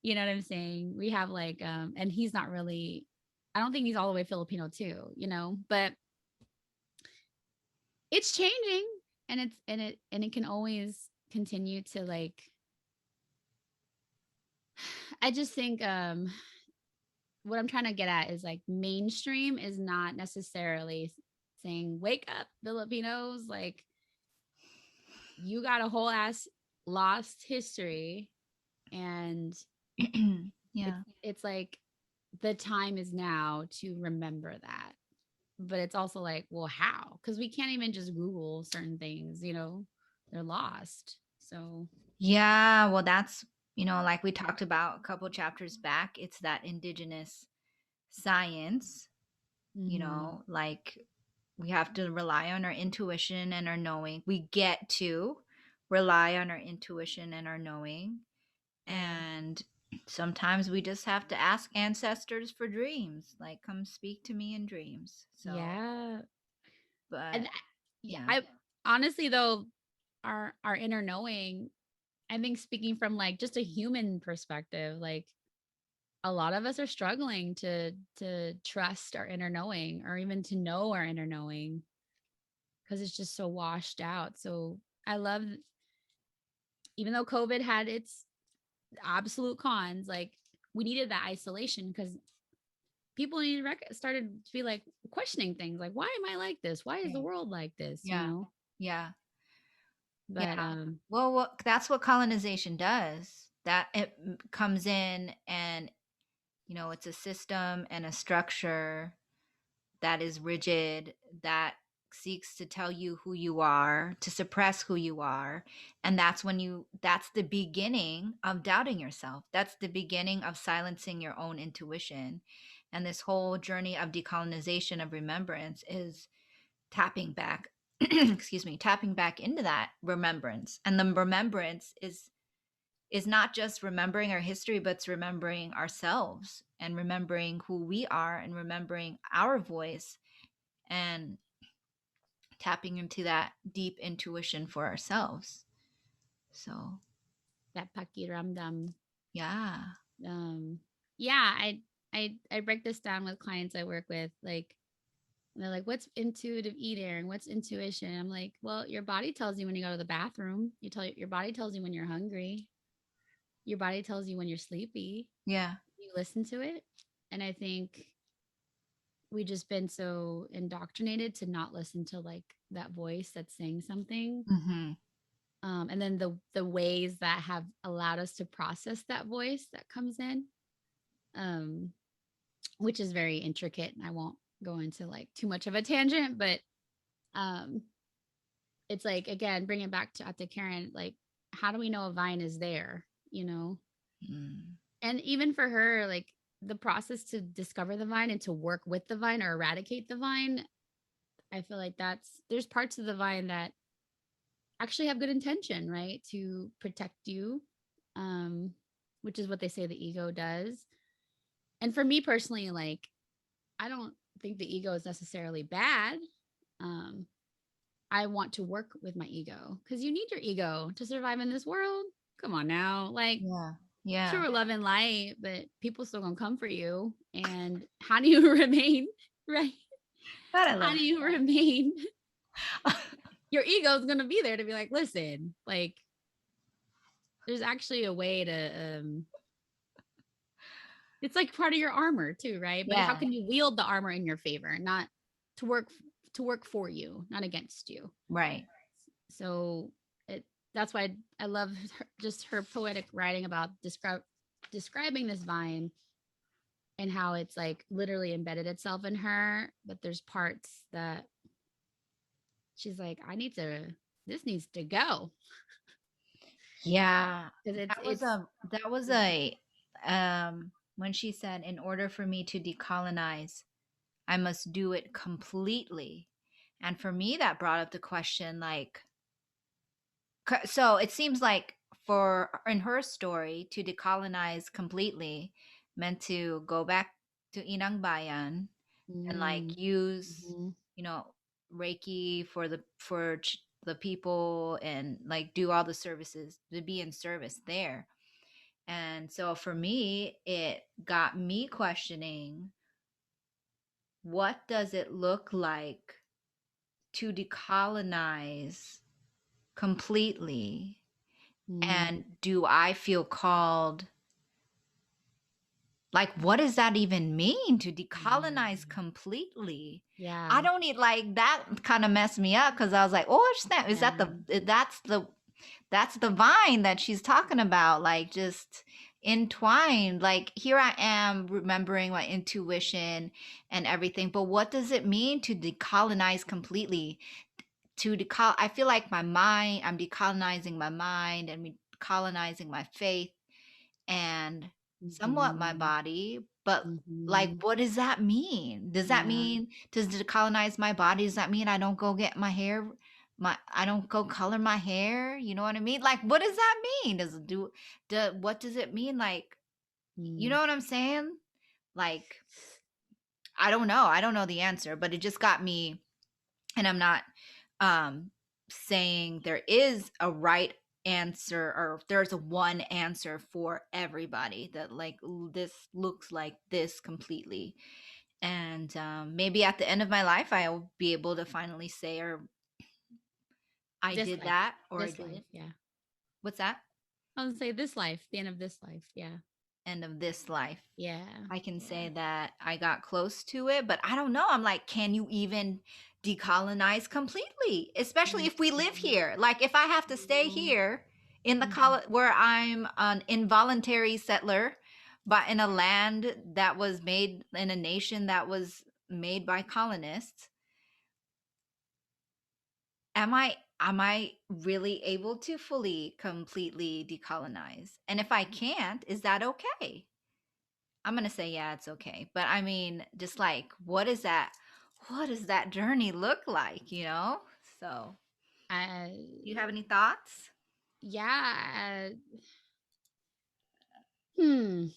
You know what I'm saying? We have like and he's not really I don't think he's all the way Filipino too, but it's changing and it can always continue to like I just think what I'm trying to get at is like mainstream is not necessarily saying wake up Filipinos, like you got a whole ass lost history and it's Yeah. it's like the time is now to remember that. But it's also like, well, how? Because we can't even just Google certain things, they're lost. So, Yeah, well, that's, like we talked about a couple chapters back, it's that indigenous science, mhm. like we have to rely on our intuition and our knowing. We get to rely on our intuition and our knowing. Yeah. And sometimes we just have to ask ancestors for dreams, like, come speak to me in dreams. So, Yeah. And but yeah, yeah. I honestly though, our inner knowing, I think speaking from like just a human perspective, like a lot of us are struggling to trust our inner knowing or even to know our inner knowing because it's just so washed out. So I love even though COVID had its absolute cons, like we needed that isolation because people needed started to be like questioning things like why am I like this, why is the Right. world like this, Yeah. Yeah. Yeah. but Well, that's what colonization does. That it comes in and, it's a system and a structure that is rigid, that seeks to tell you who you are, to suppress who you are. And that's the beginning of doubting yourself. That's the beginning of silencing your own intuition. And this whole journey of decolonization of remembrance is tapping back, excuse me, tapping back into that remembrance. And the remembrance is not just remembering our history, but it's remembering ourselves and remembering who we are and remembering our voice and tapping into that deep intuition for ourselves. So, that pakiramdam. yeah. um yeah, I break this down with clients I work with, like they're like, what's intuitive eating, what's intuition? I'm like, well, your body tells you when you go to the bathroom, your body tells you when you're hungry, your body tells you when you're sleepy, Yeah. you listen to it. And I think we just been so indoctrinated to not listen to like that voice that's saying something. Mhm. And then the ways that have allowed us to process that voice that comes in, um, which is very intricate. And I won't go into like too much of a tangent, but um, it's like again, bring it back to Ate Karen. Like, how do we know a vine is there? Mm. And even for her, like the process to discover the vine and to work with the vine or eradicate the vine, I feel like there's parts of the vine that actually have good intention, right? To protect you, um, which is what they say the ego does. And for me personally, like, I don't think the ego is necessarily bad. Um, I want to work with my ego because you need your ego to survive in this world. Come on now. Like, Yeah. Yeah. sure, love and light, but people still gonna come for you. And how do you remain, right? God, I How love do you remain? Your ego is gonna be there to be like, listen, like, there's actually a way to it's like part of your armor too, right? But how Yeah. can you wield the armor in your favor, not to work to work for you, not against you? Right. So it that's why I love just her poetic writing about describing this vine and how it's like literally embedded itself in her, but there's parts that she's like, this needs to go Yeah. because That was yeah. a when she said, in order for me to decolonize, I must do it completely. And for me, that brought up the question, like, so it seems like for in her story, to decolonize completely meant to go back to Inang Bayan and like Mm, use, mhm, you know, Reiki for the people and like do all the services, to be in service there. And so for me, it got me questioning, what does it look like to decolonize completely? mm, And do I feel called? Like, what does that even mean, to decolonize mm. completely? I Yeah, don't need, like, that kind of messed me up because I was like, oh snap, is that yeah. that's the vine that she's talking about, like just entwined. Like, here I am remembering my intuition and everything, but what does it mean to decolonize completely? I feel like I'm decolonizing my mind and colonizing my faith and somewhat my Mhm, body, but like, mhm. what does that mean? Does that Yeah, mean, to decolonize my body, does that mean I don't go get my hair, I don't go color my hair? You know what I mean? Like, what does that mean? What does it mean? Like, you mm. know what I'm saying? Like, I don't know the answer, but it just got me. And I'm not um saying there is a right answer, or there's a one answer for everybody, that like, this looks like this completely. And maybe at the end of my life I'll be able to finally say, or I This did life, that, or I this did life. it. Yeah, What's that? I would say this life, the end of this life. Yeah, End of this life, yeah, I can yeah. say that I got close to it, but I don't know. I'm like, can you even decolonize completely? Especially if we live Mhm, here. Like, if I have to stay mhm, here in the mhm. where I'm an involuntary settler, but in a land that was made, in a nation that was made by colonists, am I really able to fully, completely decolonize? And if I can't, is that okay? I'm gonna say, yeah, it's okay. But I mean, just like, what does that journey look like, you know? So, Uh, do you have any thoughts? yeah. Hmm.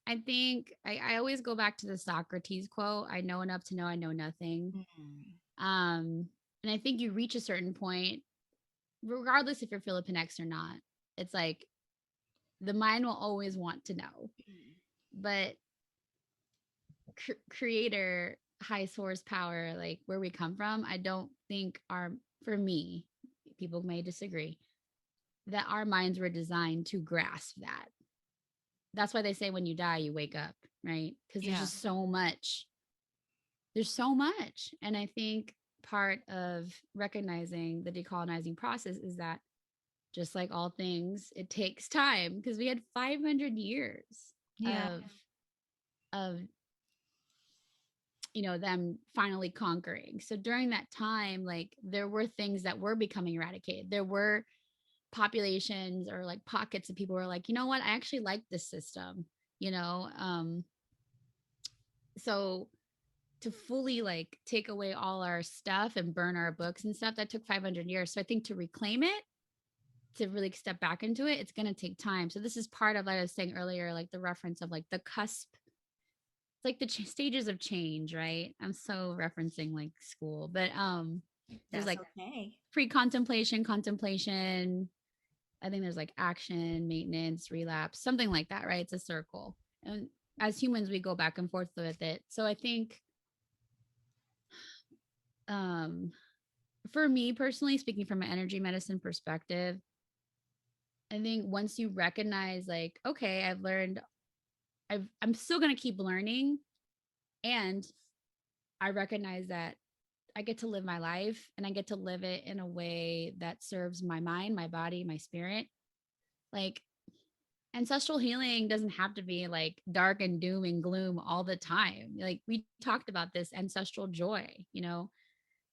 I think I always go back to the Socrates quote. I know enough to know I know nothing. Mm, Um, and I think you reach a certain point, regardless if you're Filipinx or not. It's like the mind will always want to know, but creator, high source power, like where we come from, I don't think our for me, people may disagree, that our minds were designed to grasp that. That's why they say when you die, you wake up, right? Because there's yeah. just so much. There's so much. And I think part of recognizing the decolonizing process is that just like all things, it takes time because we had 500 years Yeah. of them finally conquering. So during that time, like there were things that were becoming eradicated. There were populations or like pockets of people who were like, you know what, I actually like this system. you know. So to fully like take away all our stuff and burn our books and stuff, that took 500 years. So I think to reclaim it, to really step back into it, it's going to take time. So this is part of, like I was saying earlier, like the reference of like the cusp. It's like the stages of change, right? I'm so referencing like school, but there's That's like okay. pre-contemplation, contemplation. I think there's like action, maintenance, relapse, something like that, right? It's a circle. And as humans, we go back and forth with it. So I think um for me personally, speaking from an energy medicine perspective, I think once you recognize like, okay, I've learned, I'm still going to keep learning, and I recognize that I get to live my life and I get to live it in a way that serves my mind, my body, my spirit. Like ancestral healing doesn't have to be like dark and doom and gloom all the time. Like we talked about this ancestral joy, you know,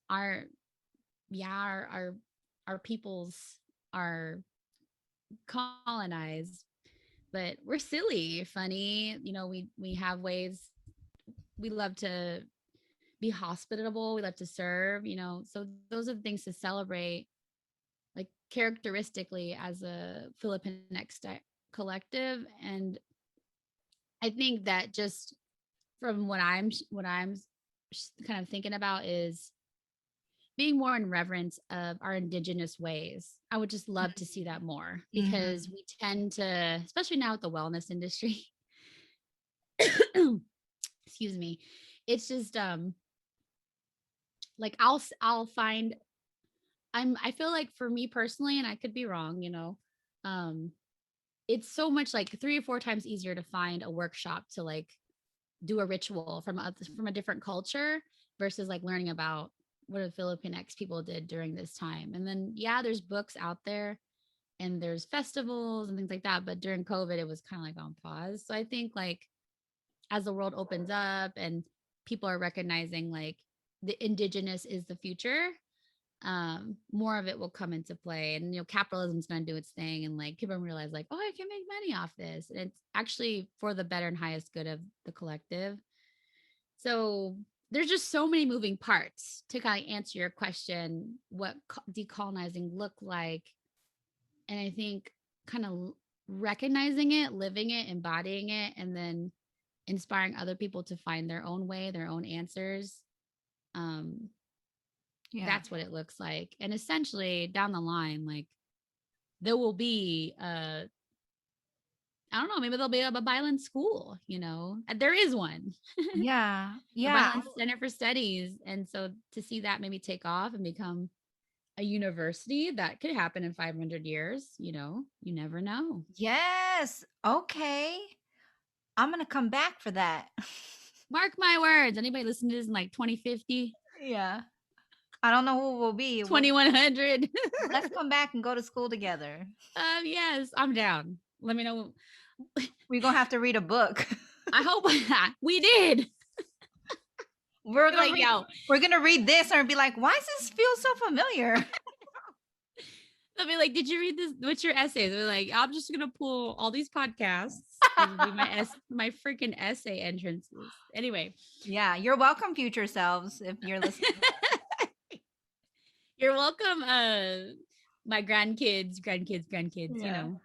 our yeah, our peoples are colonized, but we're silly, funny, you know, we have ways, we love to be hospitable, we love to serve, you know. So those are the things to celebrate, like characteristically as a Filipinx collective. And I think that just from what I'm kind of thinking about is being more in reverence of our indigenous ways. I would just love to see that more, because Mm-hmm. we tend to, especially now with the wellness industry, excuse me, it's just like I'll find, I feel like for me personally, and I could be wrong, you know, um it's so much like 3 or 4 times easier to find a workshop to like do a ritual from a different culture versus like learning about what the Filipinx people did during this time. And then yeah, there's books out there and there's festivals and things like that, but during COVID it was kind of like on pause. So I think like as the world opens up and people are recognizing like the indigenous is the future, more of it will come into play. And you know, capitalism's going to do its thing, and like people realize like, oh, I can make money off this, and it's actually for the better and highest good of the collective. So there's just so many moving parts to kind of answer your question, what decolonizing look like. And I think kind of recognizing it, living it, embodying it, and then inspiring other people to find their own way, their own answers. um Yeah. that's what it looks like. And essentially down the line, like there will be I don't know, maybe there'll be a Babaylan school, you know. There is one. Yeah. Yeah. Babaylan Center for Studies. And so to see that maybe take off and become a university, that could happen in 500 years, you know. You never know. Yes. Okay. I'm going to come back for that. Mark my words. Anybody listen to this in like 2050, Yeah. I don't know who we'll be. 2100? Let's come back and go to school together. Yes, I'm down. Let me know. We're going to have to read a book. I hope we did. We're You're going to like, read yo, we're going to read this and be like, "Why does this feel so familiar?" they'll be like, "Did you read this? What's your essays?" They're like, "I'm just gonna pull all these podcasts. These will be my freaking essay entrances." Anyway, Yeah, you're welcome, future selves, if you're listening. you're welcome. My grandkids. You Yeah. know.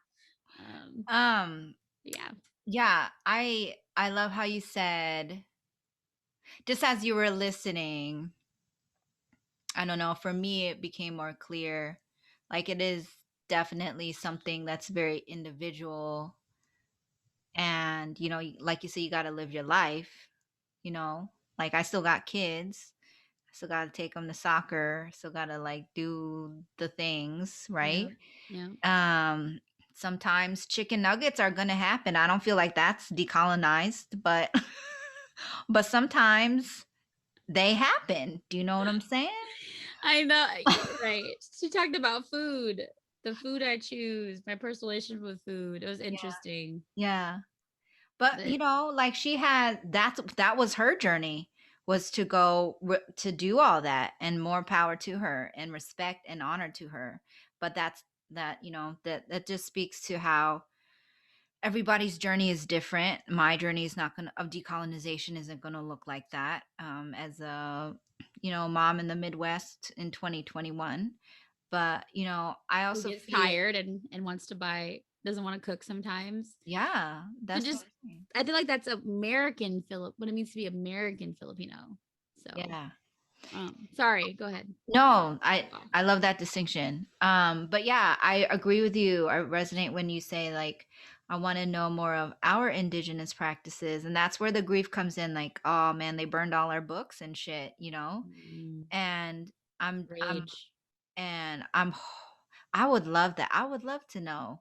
Um, Um, yeah. yeah, I love how you said, just as you were listening, I don't know, for me it became more clear. Like it is definitely something that's very individual, and like you say, you got to live your life, you know? Like I still got kids. I still got to take them to soccer, still got to like do the things, Yeah. right? Yeah. Um, sometimes chicken nuggets are going to happen. I don't feel like that's decolonized, but but sometimes they happen. Do you know what I'm saying? I know. Right. She talked about food. The food I choose, my personal relationship with food. It was Yeah. interesting. Yeah. But That like she had, that was her journey, was to go to do all that, and more power to her, and respect and honor to her. But that just speaks to how everybody's journey is different. My journey is not gonna of decolonization isn't gonna look like that. As a mom in the Midwest in 2021, but I Who also gets feel tired and wants to buy, doesn't want to cook sometimes. yeah, So that's what just, I'm saying. I feel like that's American Philip, what it means to be American Filipino. So, Yeah. sorry, go ahead. No, Off. I love that distinction. But yeah, I agree with you. I resonate when you say like I want to know more of our indigenous practices, and that's where the grief comes in. Like, oh man, they burned all our books and shit, Mm, And I'm rage. and I'm I would love that. I would love to know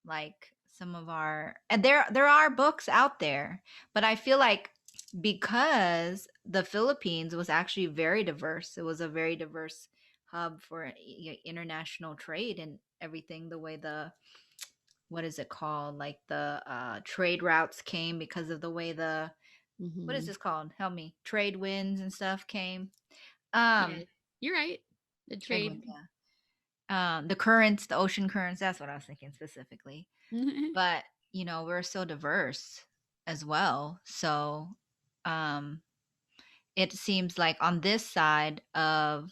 like some of our and there are books out there, but I feel like because the Philippines was actually very diverse, it was a very diverse hub for international trade and everything. The way the what is it called, like the trade routes came because of the way the what is Hmm. this called, help me, trade winds and stuff came. Yeah, um you're right. The Trade trade. winds, yeah. The currents, the ocean currents, that's what I was thinking specifically. But we're so diverse as well, so um it seems like on this side of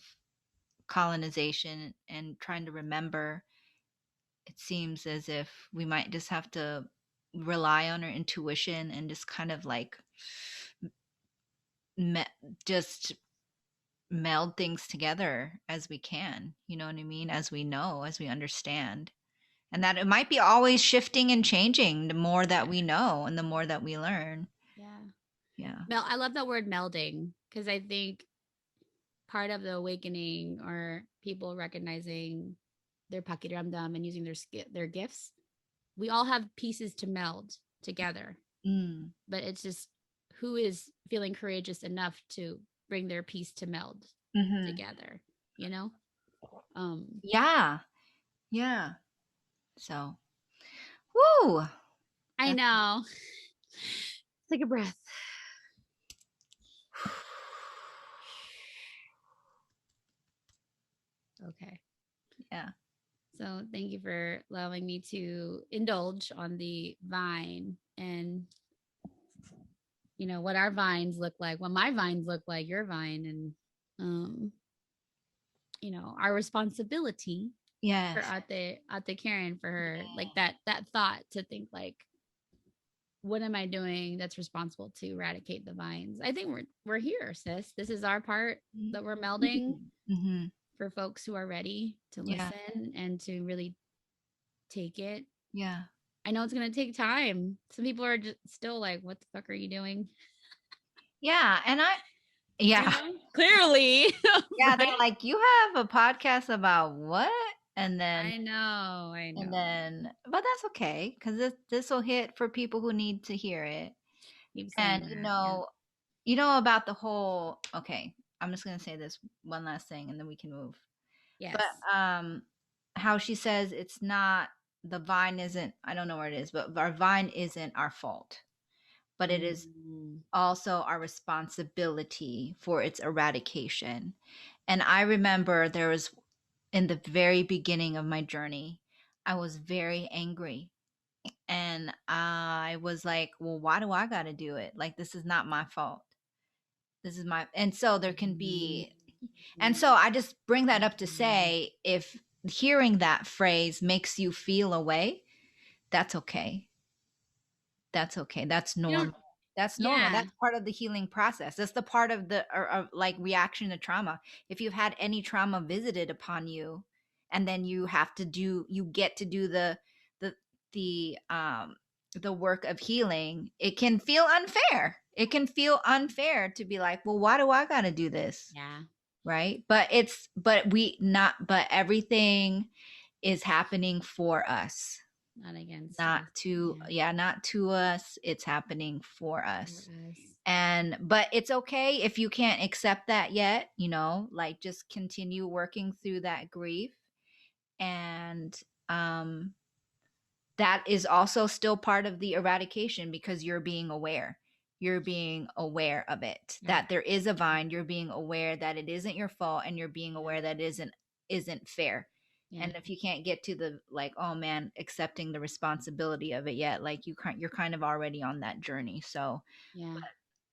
colonization and trying to remember, it seems as if we might just have to rely on our intuition and just kind of like me- just meld things together as we can, you know what I mean, as we know, as we understand, and that it might be always shifting and changing the more that Yeah. we know and the more that we learn. Yeah. Yeah. I love that word melding because I think part of the awakening or people recognizing their pakiramdam and using their gifts. We all have pieces to meld together, Mm. but it's just who is feeling courageous enough to bring their piece to meld Mm-hmm. together, you know? Um, Yeah. Yeah. So, woo. I That's know. Take a breath. Okay. yeah. So thank you for allowing me to indulge on the vine and what our vines look like, what my vines look like, your vine, and um, our responsibility for Yes. Ate Karen, for her, like that thought to think like, what am I doing that's responsible to eradicate the vines? I think we're here, sis. This is our part that we're melding Mm-hmm. for folks who are ready to Yeah. listen and to really take it. Yeah. I know it's gonna take time. Some people are just still like, "What the fuck are you doing?" Yeah. And yeah. Clearly, Yeah. They're right? like, you have a podcast about what? And then, I know. but that's okay because this will hit for people who need to hear it. Keep And saying that. Yeah. about the whole, okay, I'm just going to say this one last thing and then we can move. But Yes. how she says it's not, the vine isn't, I don't know where it is, but our vine isn't our fault, but it is Mm. also our responsibility for its eradication. And I remember there was, in the very beginning of my journey, I was very angry. And I was like, well, why do I got to do it? Like, this is not my fault. This is my, and so there can Mm. be, and so I just bring that up to say if hearing that phrase makes you feel a way, that's okay. That's okay. That's You don't. normal. That's normal. Yeah. That's part of the healing process. That's the part of the like reaction to trauma. If you've had any trauma visited upon you, and then you get to do the the um the work of healing, it can feel unfair. It can feel unfair to be like, well, why do I got to do this? Yeah. Right? But everything is happening for us, Not against not us. to, Yeah. yeah, not to us, it's happening for For us. us. And but it's okay if you can't accept that yet, like just continue working through that grief. And um that is also still part of the eradication because you're being aware of it, Yeah. that there is a vine, you're being aware that it isn't your fault, and you're being Yeah. aware that it isn't fair. Yeah. And if you can't get to the like, oh man, accepting the responsibility of it yet, like you're kind of already on that journey. So Yeah.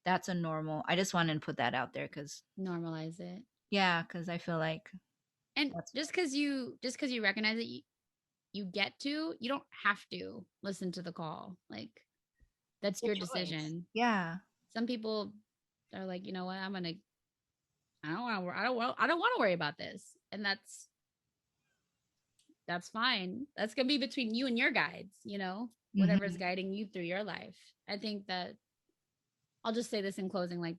that's a normal. I just wanted to put that out there because Normalize it. yeah, because I feel like And that's just because you recognize it, you get to, you don't have to listen to the call. Like that's the your choice. decision. Yeah. Some people are like, you know what, I don't want to worry about this. And that's fine. That's gonna be between you and your guides, whatever's Hmm. guiding you through your life. I think that I'll just say this in closing, like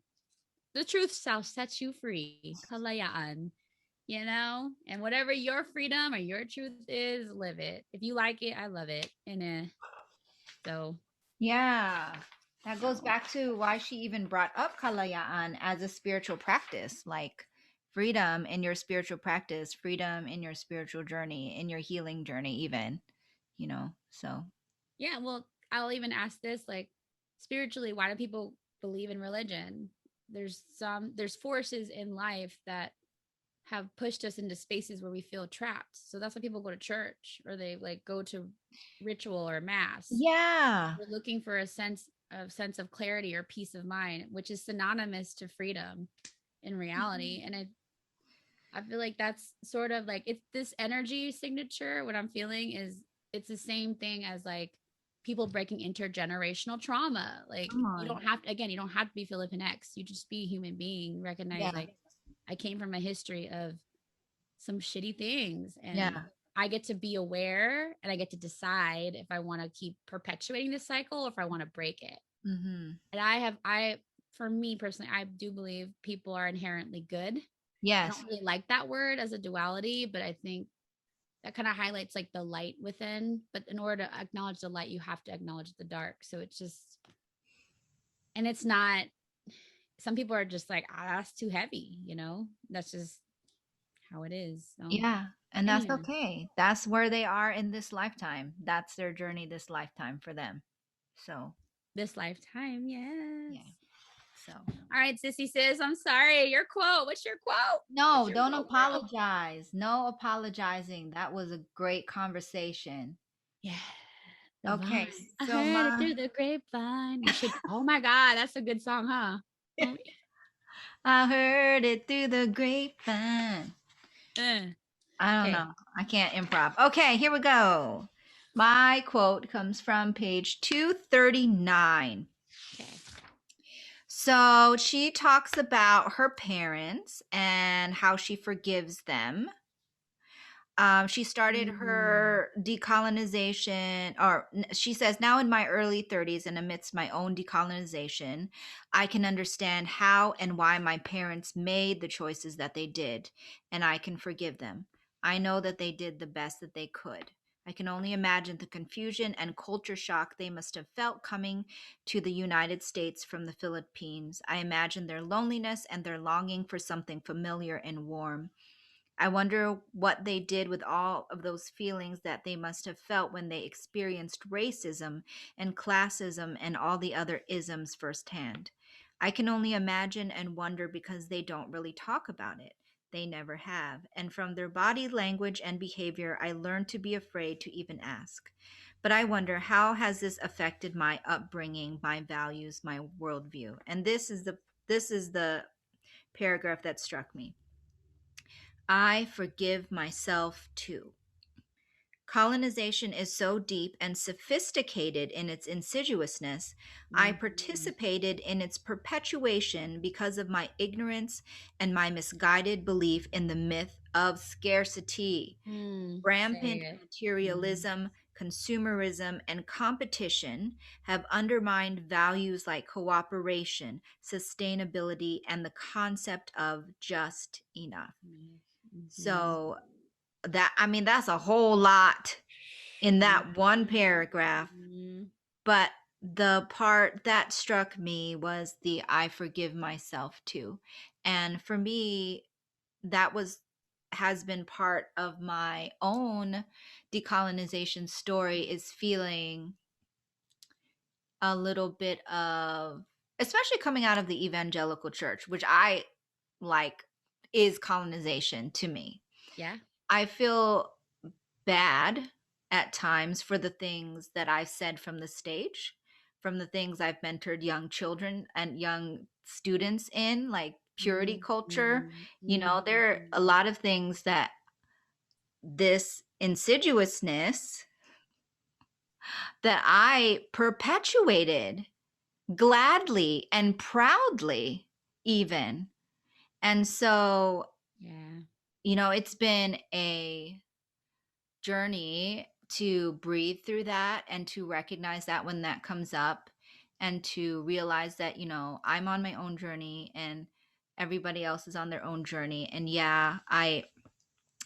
the truth shall set you free. Kalayaan. And whatever your freedom or your truth is, live it. If you like it, I love it. And so Yeah. That goes so back to why she even brought up Kalayaan as a spiritual practice, like freedom in your spiritual practice, freedom in your spiritual journey, in your healing journey, even, So, yeah, well, I'll even ask this, like, spiritually, why do people believe in religion? There's forces in life that have pushed us into spaces where we feel trapped. So that's why people go to church or they like go to ritual or mass. yeah. We're looking for a sense of clarity or peace of mind, which is synonymous to freedom in reality. And I feel like that's sort of like it's this energy signature. What I'm feeling is it's the same thing as like people breaking intergenerational trauma. Like Come you on. don't have to, again, you don't have to be Filipinx. You just be a human being. Recognize Yeah. like I came from a history of some shitty things and Yeah. I get to be aware and I get to decide if I want to keep perpetuating this cycle or if I want to break it. Mm-hmm. And for me personally, I do believe people are inherently good. I don't Yes. really like that word as a duality, but I think that kind of highlights like the light within. But in order to acknowledge the light, you have to acknowledge the dark. So it's just, and it's not, some people are just like, that's too heavy, That's just how it is. So, Yeah. And that's anyhow, okay. That's where they are in this lifetime. That's their journey this lifetime for them. So, this lifetime, yes. yeah. So, All right, Sissy says, I'm sorry. Your quote. What's your quote? What's no, your don't quote, girl? apologize. No apologizing. That was a great conversation. Yeah. The Okay. vine. I So, heard it through the grapevine. You should. Oh my God, that's a good song, huh? Oh, I heard it through the grapevine. yeah. I don't Okay. know. I can't improv. Okay, here we go. My quote comes from page 239. Okay. So she talks about her parents and how she forgives them. She started Mm, her decolonization, or she says, now in my early 30s and amidst my own decolonization, I can understand how and why my parents made the choices that they did, and I can forgive them. I know that they did the best that they could. I can only imagine the confusion and culture shock they must have felt coming to the United States from the Philippines. I imagine their loneliness and their longing for something familiar and warm. I wonder what they did with all of those feelings that they must have felt when they experienced racism and classism and all the other isms firsthand. I can only imagine and wonder because they don't really talk about it. They never have. And from their body language and behavior, I learned to be afraid to even ask. But I wonder, how has this affected my upbringing, my values, my worldview? And this is the paragraph that struck me. I forgive myself too. Colonization is so deep and sophisticated in its insidiousness. I mhm, participated in its perpetuation because of my ignorance and my misguided belief in the myth of scarcity. say Rampant it. Mhm, materialism, consumerism, and competition have undermined values like cooperation, sustainability, and the concept of just enough. mhm, So that's a whole lot in that one paragraph. mhm. But the part that struck me was the I forgive myself too. And for me, that has been part of my own decolonization story, is feeling a little bit of, especially coming out of the evangelical church, which I like is colonization to me. Yeah. I feel bad at times for the things that I've said from the stage, from the things I've mentored young children and young students in, like purity culture. Mhm. There are a Mhm. lot of things that this insidiousness that I perpetuated gladly and proudly, even. And so, Yeah. it's been a journey to breathe through that and to recognize that when that comes up and to realize that, I'm on my own journey and everybody else is on their own journey. And yeah,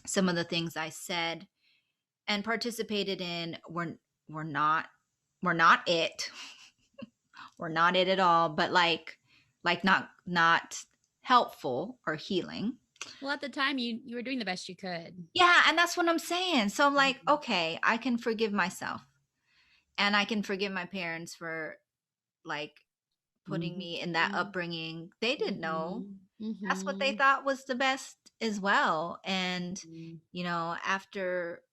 some of the things I said and participated in were not we're not it. We're not it at all, but like not helpful or healing. Well, at the time you were doing the best you could. Yeah, and that's what I'm saying. So I'm like, Mhm. okay, I can forgive myself and I can forgive my parents for like putting Mhm. me in that upbringing. They didn't know. Mhm. That's what they Mhm. thought was the best as well. And Mhm. after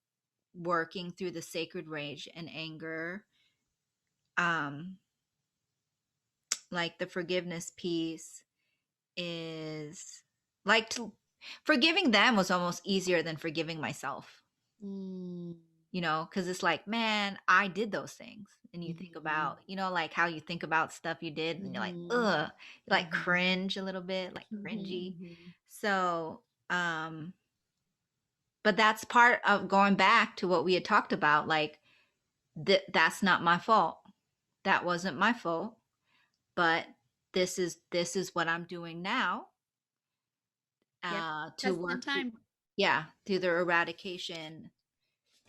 working through the sacred rage and anger, um like the forgiveness piece is like forgiving them was almost easier than forgiving myself, Mm. because it's like, man, I did those things. And you think Mhm. about, like how you think about stuff you did and you're like, Mhm. ugh, you like Mhm. cringe a little bit, like cringy. Mhm. So, but that's part of going back to what we had talked about. Like, that's not my fault. That wasn't my fault. But this is what I'm doing now, Yep. to Tested in work through, time. yeah, through the eradication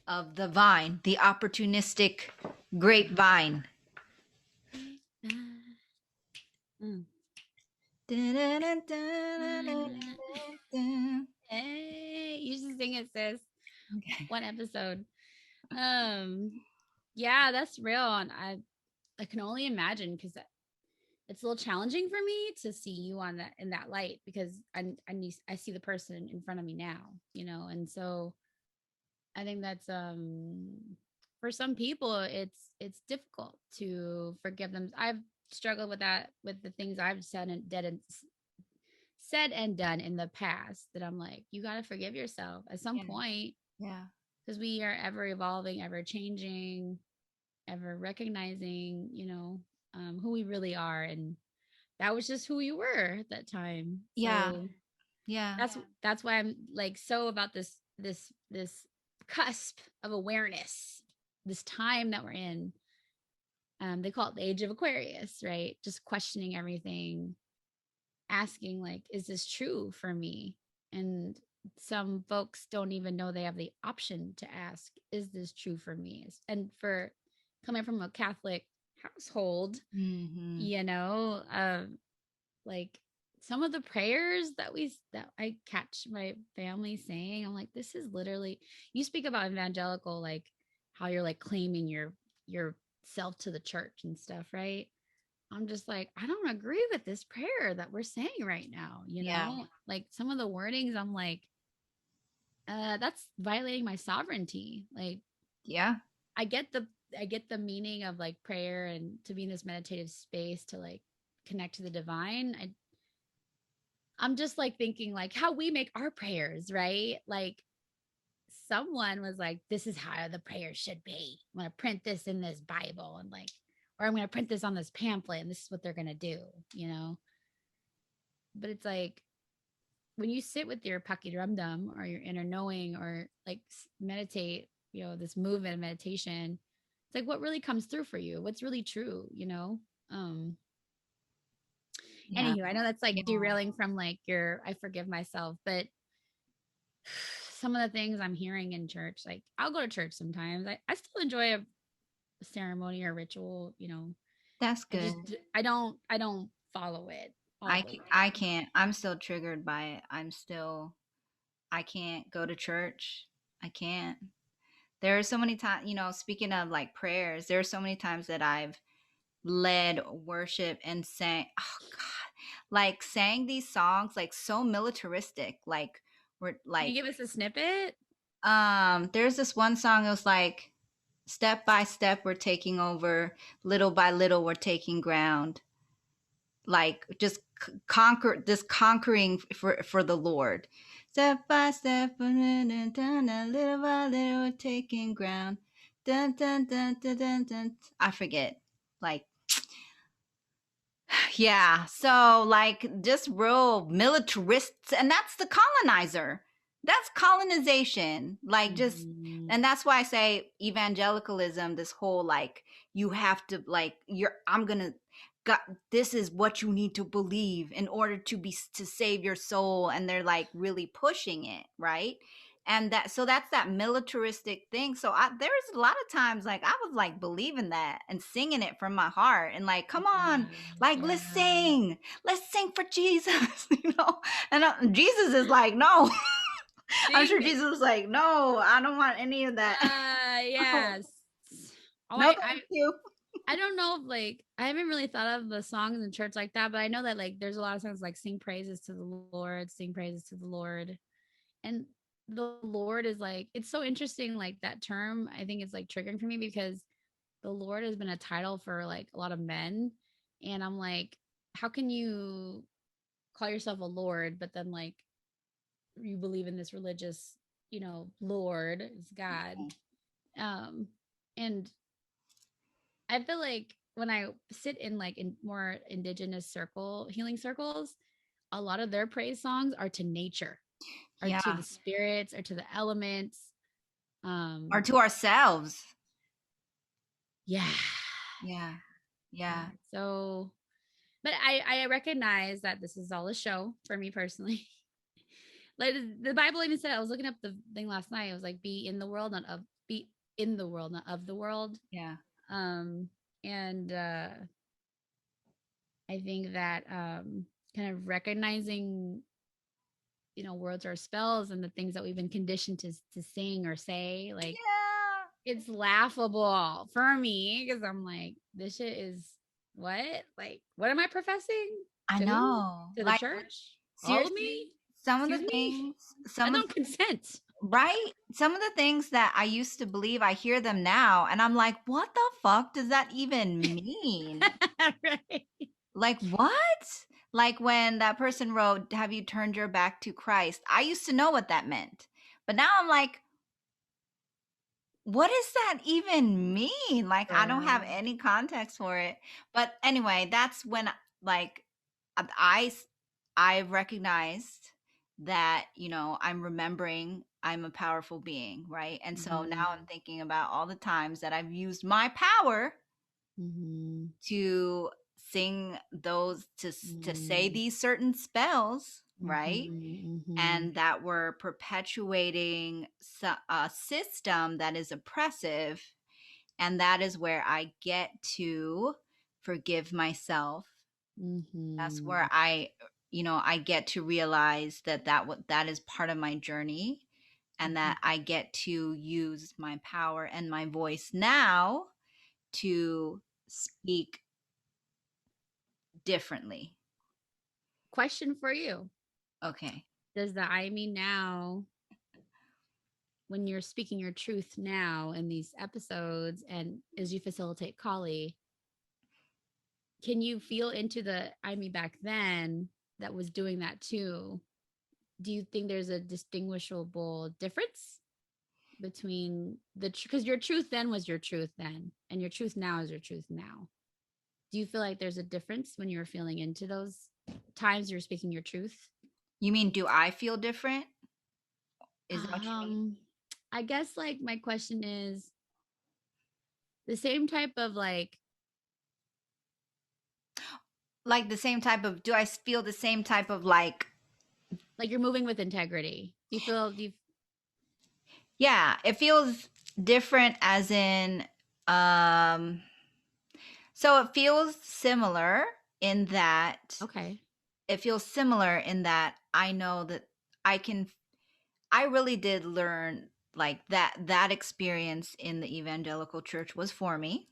of the vine, the opportunistic grapevine. Mm. Hey, you should sing it, sis. Okay. One episode. Um, yeah, that's real, and I can only imagine because it's a little challenging for me to see you on that in that light because I see the person in front of me now, and so I think that's for some people it's difficult to forgive them. I've struggled with that with the things I've said and done in the past that I'm like, you got to forgive yourself at some Yeah. point Yeah. because we are ever evolving, ever changing, ever recognizing, who we really are. And that was just who we were at that time. Yeah. So Yeah. that's why I'm like so about this cusp of awareness, this time that we're in. They call it the age of Aquarius, right? Just questioning everything, asking like, is this true for me? And some folks don't even know they have the option to ask, is this true for me? And for coming from a Catholic household, Hmm. like some of the prayers that I catch my family saying, I'm like, this is literally, you speak about evangelical, like how you're like claiming your self to the church and stuff, right? I'm just like, I don't agree with this prayer that we're saying right now, Yeah. like some of the wordings, I'm like, that's violating my sovereignty. Like, Yeah. I get the I get the meaning of like prayer and to be in this meditative space to like connect to the divine. I'm just like thinking like how we make our prayers, right? Like someone was like, this is how the prayer should be. I'm gonna print this in this Bible and like, or I'm gonna print this on this pamphlet and this is what they're gonna do. But it's like when you sit with your paki drumdum or your inner knowing or like meditate, this movement of meditation, it's like what really comes through for you, what's really true. Yeah. Anywho, I know that's like derailing from like your I forgive myself, but some of the things I'm hearing in church, like I'll go to church sometimes. I still enjoy a ceremony or ritual. That's I good. just I don't follow it all I the I way. can't. I'm still triggered by it. I can't go to church. I can't. There are so many times, speaking of like prayers, there are so many times that I've led worship and sang, oh God, like sang these songs like so militaristic, like we're Can you like, give us a snippet? There's this one song. It was like, step by step we're taking over, little by little we're taking ground, like just conquer this conquering for the Lord. Step by step, little by little we're taking ground. Dun, dun, dun, dun, dun, dun. I forget. Like, yeah. So like just real militarists, and that's the colonizer. That's colonization. Like just, Mhm. and that's why I say evangelicalism, this whole like you have to like I'm gonna God, this is what you need to believe in order to save your soul, and they're like really pushing it, right? And that, so that's that militaristic thing. So there's a lot of times like I was like believing that and singing it from my heart and like, come on, Yeah. like Yeah. let's sing for Jesus, you know. And Jesus is like, no. I'm sure Sing. Jesus was like, no, I don't want any of that. Oh, Yes. Oh, no, thank you. I don't know if like I haven't really thought of the songs in church like that, but I know that like there's a lot of songs like sing praises to the Lord, sing praises to the Lord. And the Lord is like, it's so interesting, like that term. I think it's like triggering for me because the Lord has been a title for like a lot of men. And I'm like, how can you call yourself a Lord, but then like you believe in this religious, Lord is God. Um, and I feel like when I sit in like in more indigenous healing circles, a lot of their praise songs are to nature, are to Yeah. the spirits, or to the elements. Or Um, to ourselves. yeah. Yeah. Yeah. Yeah. So, but I recognize that this is all a show for me personally. Like the Bible even said, I was looking up the thing last night. It was like, be in the world, not of the world. Yeah. Um, and I think that kind of recognizing, words are spells and the things that we've been conditioned to sing or say, like Yeah. it's laughable for me because I'm like, this shit is what? Like, what am I professing? I To who? know. To the Like church? All of me? seriously, some of the Excuse me? things, I some of don't consent. right? Some of the things that I used to believe, I hear them now and I'm like, what the fuck does that even mean? Right. Like what? Like when that person wrote, "Have you turned your back to Christ?" I used to know what that meant. But now I'm like, what does that even mean? Like I don't have Girl. any context for it. But anyway, that's when like I s- I recognized that, I'm remembering I'm a powerful being, right? And so now I'm Mhm. thinking about all the times that I've used my power Mhm. to sing those to say Mhm. these certain spells, right? Mhm. Mhm. And that we're perpetuating a system that is oppressive, and that is where I get to forgive myself. That's where Mhm. I get to realize that is part of my journey, and Mhm. that I get to use my power and my voice now to speak differently. Question for you. Okay. Does the I mean now, when you're speaking your truth now in these episodes and as you facilitate Kali, can you feel into the I mean back then that was doing that too? Do you think there's a distinguishable difference between because your truth then was your truth then, and your truth now is your truth now? Do you feel like there's a difference when you're feeling into those times you're speaking your truth? You mean, do I feel different? Is that what you mean? Um, I guess like my question is the same type of Like the same type of, do I feel the same type of like you're moving with integrity. Do you yeah, it feels different as in, um, so it feels similar in that, okay. I know that I can, I really did learn like that experience in the evangelical church was for me,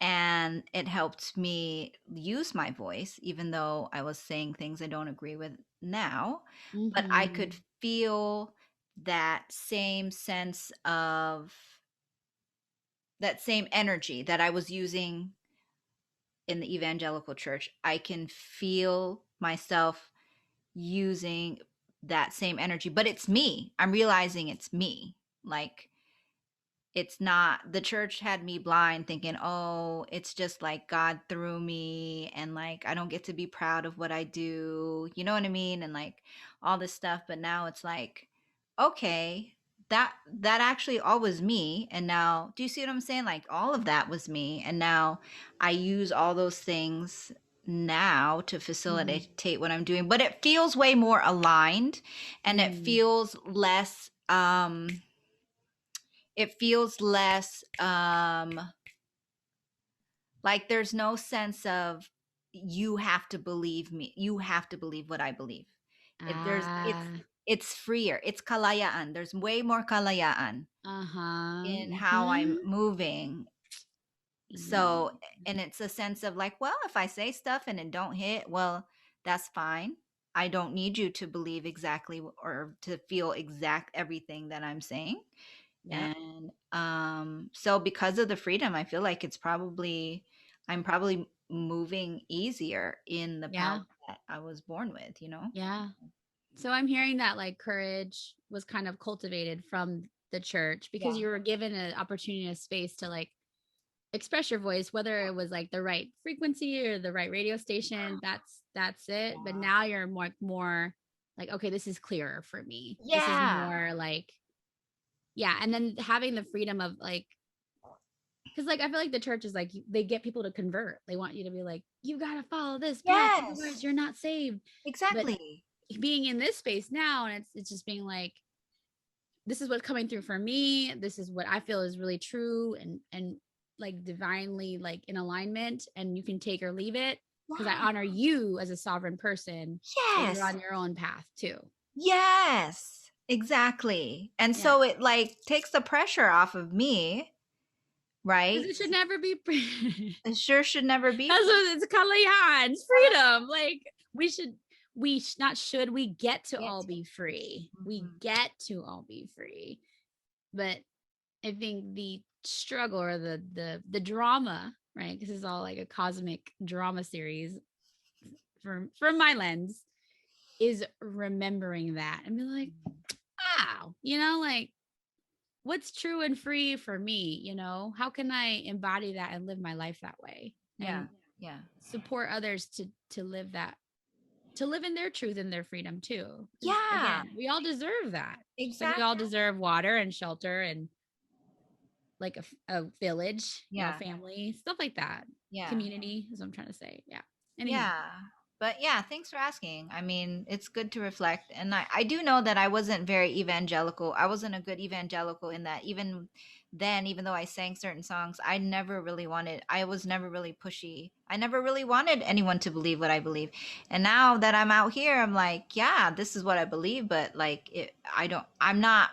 and it helped me use my voice even though I was saying things I don't agree with now, but I could Mhm. feel that same sense of that same energy that I was using in the evangelical church. I can feel myself using that same energy, but it's me. I'm realizing it's me. Like, it's not, the church had me blind thinking, oh, it's just like God threw me and like I don't get to be proud of what I do. You know what I mean? And like all this stuff. But now it's like, okay, that actually all was me. And now, do you see what I'm saying? Like all of that was me. And now I use all those things now to Mhm. facilitate what I'm doing. But it feels way more aligned, and Mm. it feels less like there's no sense of you have to believe me, you have to believe what I believe. it there's Ah. it's freer, it's kalayaan, there's way more kalayaan Uh-huh. in how I'm Mhm. moving. So, Mm. and it's a sense of like, well, if I say stuff and it don't hit, well, that's fine. I don't need you to believe exactly or to feel exact everything that I'm saying. Yep. And so because of the freedom, I feel like I'm probably moving easier in the power Yeah. that I was born with, you know? Yeah. So I'm hearing that like courage was kind of cultivated from the church because Yeah. you were given an opportunity, a space to like express your voice, whether it was like the right frequency or the right radio station. That's it. But now you're more like, okay, this is clearer for me. This is Yeah. more like, yeah. And then having the freedom of like, because like I feel like the church is like they get people to convert. They want you to be like, you gotta follow this path, otherwise Yes. you're not saved. But Exactly. being in this space now, and it's just being like, this is what's coming through for me. This is what I feel is really true and like divinely like in alignment, and you can take or leave it because I Yeah. honor you as a sovereign person, but you're Yes. on your own path too. Yes. Exactly. And Yeah. so it like takes the pressure off of me, Because right? it should never be It sure should never be. that's what it's Kalayan. It's freedom. Like not should we get to Get all to. be free. We Mhm. get to all be free. But I think the struggle or the drama, right? This is all like a cosmic drama series from my lens, is remembering that and be like, wow, like what's true and free for me, how can I embody that and live my life that way Yeah. and Yeah. support others to live that, to live in their truth and their freedom too. Because Yeah. again, we all deserve that. Just like we all Exactly. deserve water and shelter and like a village, Yeah. family, stuff like that. Yeah. Community is what I'm trying to say. Yeah. Anywho. Yeah. But yeah, thanks for asking. I mean, it's good to reflect. And I do know that I wasn't very evangelical. I wasn't a good evangelical in that even then, even though I sang certain songs, I was never really pushy. I never really wanted anyone to believe what I believe. And now that I'm out here, I'm like, yeah, this is what I believe. But like, I'm not,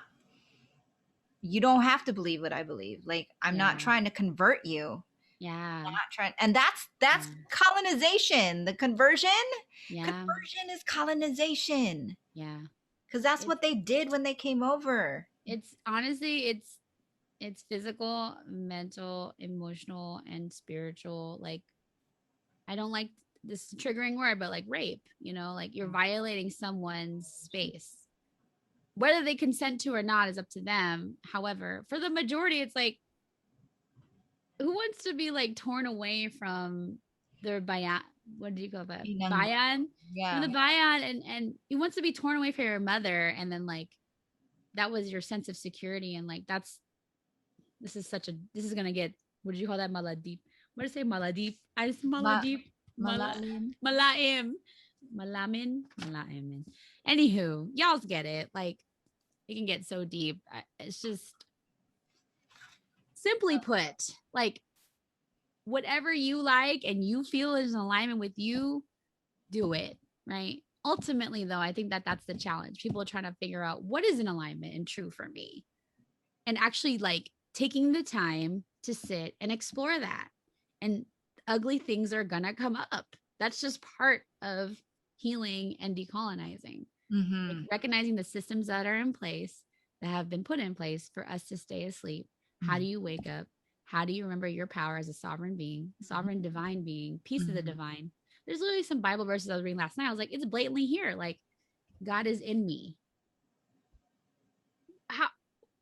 you don't have to believe what I believe. Like, I'm not Yeah. trying to convert you. Yeah. Not trying, and that's Yeah. colonization. The Yeah. conversion is colonization, Yeah. because that's It's what they did when they came over. it's honestly it's physical, mental, emotional, and spiritual. Like I don't like this triggering word, but like rape, like you're violating someone's space. Whether they consent to or not is up to them. However, for the majority, it's like who wants to be like torn away from their bayan? What do you call that? Inang, Bayan? From yeah, the bayan, and he wants to be torn away from your mother, and then like that was your sense of security, and like this is gonna get, what did you call that, maladip? What did I say, maladip? I just ma, maladip, malalim. malaim, malaim. Anywho, y'all's get it. Like it can get so deep. It's just simply put, like whatever you like and you feel is in alignment with you, do it, right? Ultimately, though, I think that that's the challenge. People are trying to figure out what is in alignment and true for me, and actually like taking the time to sit and explore that. And ugly things are gonna come up. That's just part of healing and decolonizing. Like Mm-hmm. recognizing the systems that are in place, that have been put in place for us to stay asleep. How do you wake up? How do you remember your power as a sovereign being, sovereign divine being, piece of the divine? There's literally some Bible verses I was reading last night. I was like, it's blatantly here. Like, God is in me. How?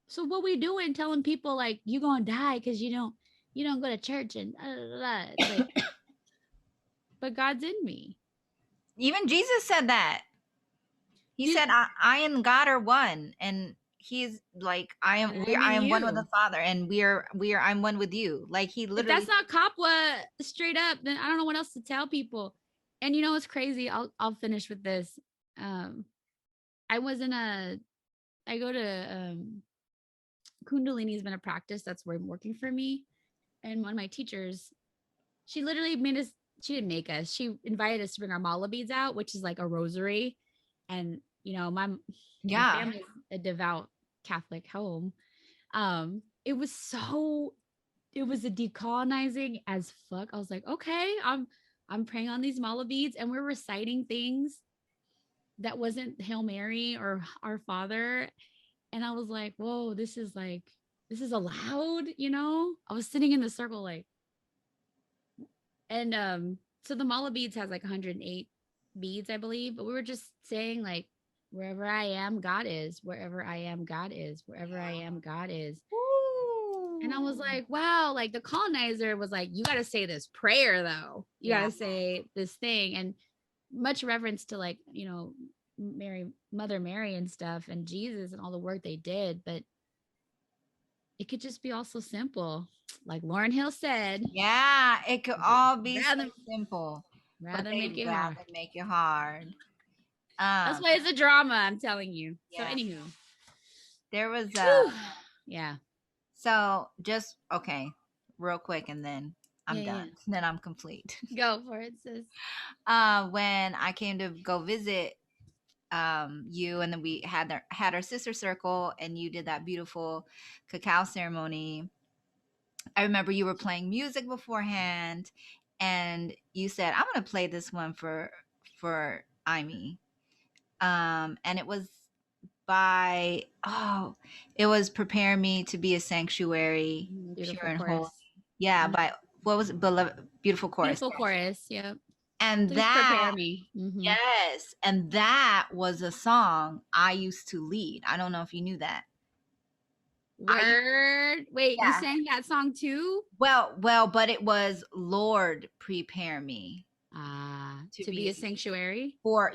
So what we doing telling people like you gonna die because you don't go to church and it's like, but God's in me. Even Jesus said that. He said, I and God are one. And he's like, I am one with the Father, and I'm one with you. Like, he literally. If that's not Kapwa straight up, then I don't know what else to tell people. And you know what's crazy? I'll finish with this. I go to Kundalini has been a practice that's been working for me. And one of my teachers, she literally made us, she didn't make us, she invited us to bring our mala beads out, which is like a rosary. And, you know, my family's a devout Catholic home. It was a decolonizing as fuck. I was like, okay, I'm praying on these mala beads and we're reciting things that wasn't Hail Mary or Our Father. And I was like, whoa, this is allowed, you know? I was sitting in the circle like, and so the mala beads has like 108 beads, I believe, but we were just saying like, wherever I am, God is. Wherever I am, God is. Wherever I am, God is. And I was like, wow, like the colonizer was like, you got to say this prayer though. You got to say this thing. And much reverence to like, you know, Mother Mary and stuff and Jesus and all the work they did. But it could just be all so simple. Like Lauryn Hill said. Yeah, it could all be so simple. But Rather they make it rather hard. make it hard. That's why it's a drama, I'm telling you. So Yeah. anywho. There was yeah. So just real quick, and then I'm done. Yeah. Then I'm complete. Go for it, sis. When I came to go visit you, and then we had our sister circle, and you did that beautiful cacao ceremony. I remember you were playing music beforehand, and you said, "I'm going to play this one for Imi," and it was it was "Prepare Me to Be a Sanctuary, Beautiful Pure and chorus. Holy." Yeah, by what was it? Beautiful chorus. Beautiful chorus. Yep. And Please that, prepare me. yes, and that was a song I used to lead. I don't know if you knew that. Word. Wait, you sang that song too? Well, but it was "Lord, prepare me to be a sanctuary for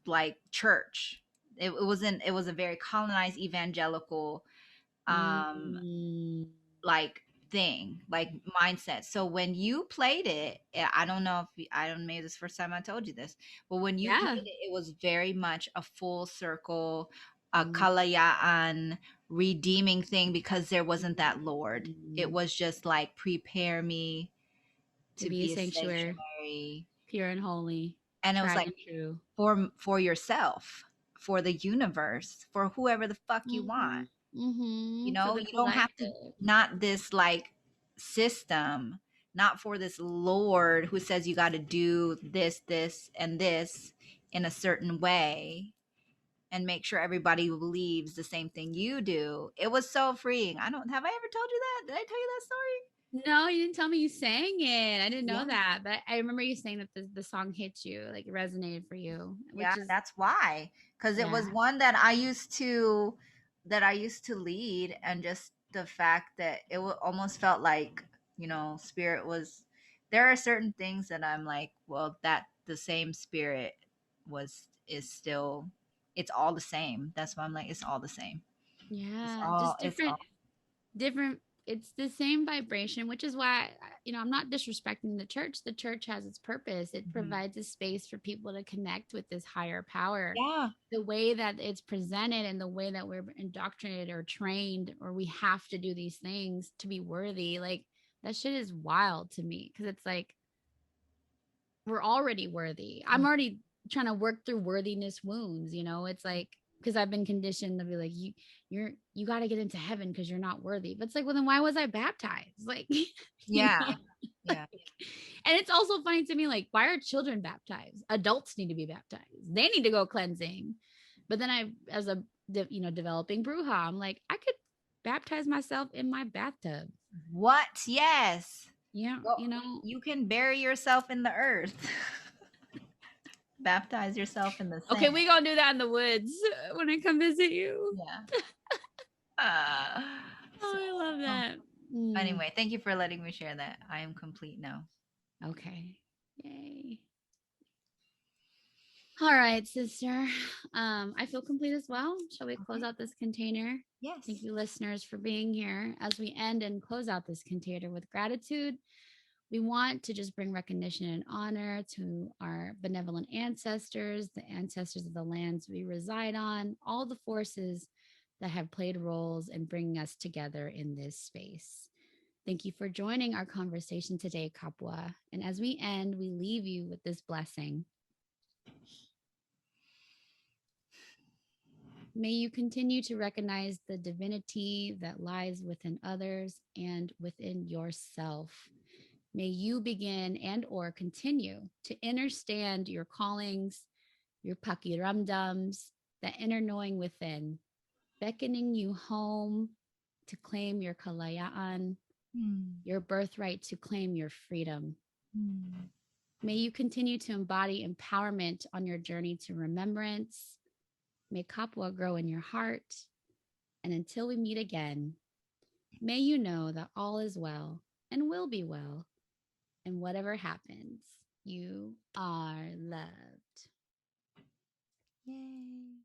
like church." It was a very colonized evangelical like thing, like mindset. So when you played it, I don't know if I don't maybe this first time I told you this, but when you played it, it was very much a full circle, a kalayaan redeeming thing, because there wasn't that Lord. It was just like, prepare me to be a sanctuary, pure and holy, and it was like, and true, for yourself, for the universe, for whoever the fuck you want. You know, you don't have to, not this like system, not for this Lord who says you got to do this, and this in a certain way and make sure everybody believes the same thing you do. It was so freeing. Have I ever told you that? Did I tell you that story? No, you didn't tell me you sang it. I didn't know that, but I remember you saying that the song hit you, like it resonated for you. That's why, because it was one that I used to lead, and just the fact that it almost felt like, you know, spirit was, there are certain things that I'm like, well, that the same spirit is still, it's all the same. That's why I'm like, it's all the same. Just different. It's the same vibration, which is why, you know, I'm not disrespecting the church. The church has its purpose. It provides a space for people to connect with this higher power. The way that it's presented and the way that we're indoctrinated or trained, or we have to do these things to be worthy, like that shit is wild to me, because it's like we're already worthy. I'm already trying to work through worthiness wounds, you know. It's like, because I've been conditioned to be like, you got to get into heaven because you're not worthy. But it's like, well, then why was I baptized? Like, and it's also funny to me, like, why are children baptized? Adults need to be baptized. They need to go cleansing. But then as a developing Bruha, I'm like, I could baptize myself in my bathtub. What? Yes. Yeah, Well, you can bury yourself in the earth. Baptize yourself in the sand. Okay, we gonna do that in the woods when I come visit you. Yeah. I love that. Anyway, thank you for letting me share that. I am complete now. Okay. Yay. All right, sister. I feel complete as well. Shall we close out this container? Yes. Thank you, listeners, for being here. As we end and close out this container with gratitude, we want to just bring recognition and honor to our benevolent ancestors, the ancestors of the lands we reside on, all the forces that have played roles in bringing us together in this space. Thank you for joining our conversation today, Kapwa. And as we end, we leave you with this blessing. May you continue to recognize the divinity that lies within others and within yourself. May you begin and or continue to understand your callings, your pakiramdams, that inner knowing within, beckoning you home to claim your kalayaan, your birthright to claim your freedom. May you continue to embody empowerment on your journey to remembrance. May Kapwa grow in your heart. And until we meet again, may you know that all is well and will be well. And whatever happens, you are loved. Yay.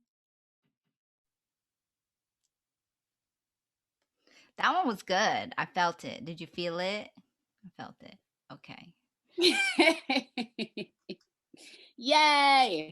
That one was good. I felt it. Did you feel it? I felt it. Okay. Yay.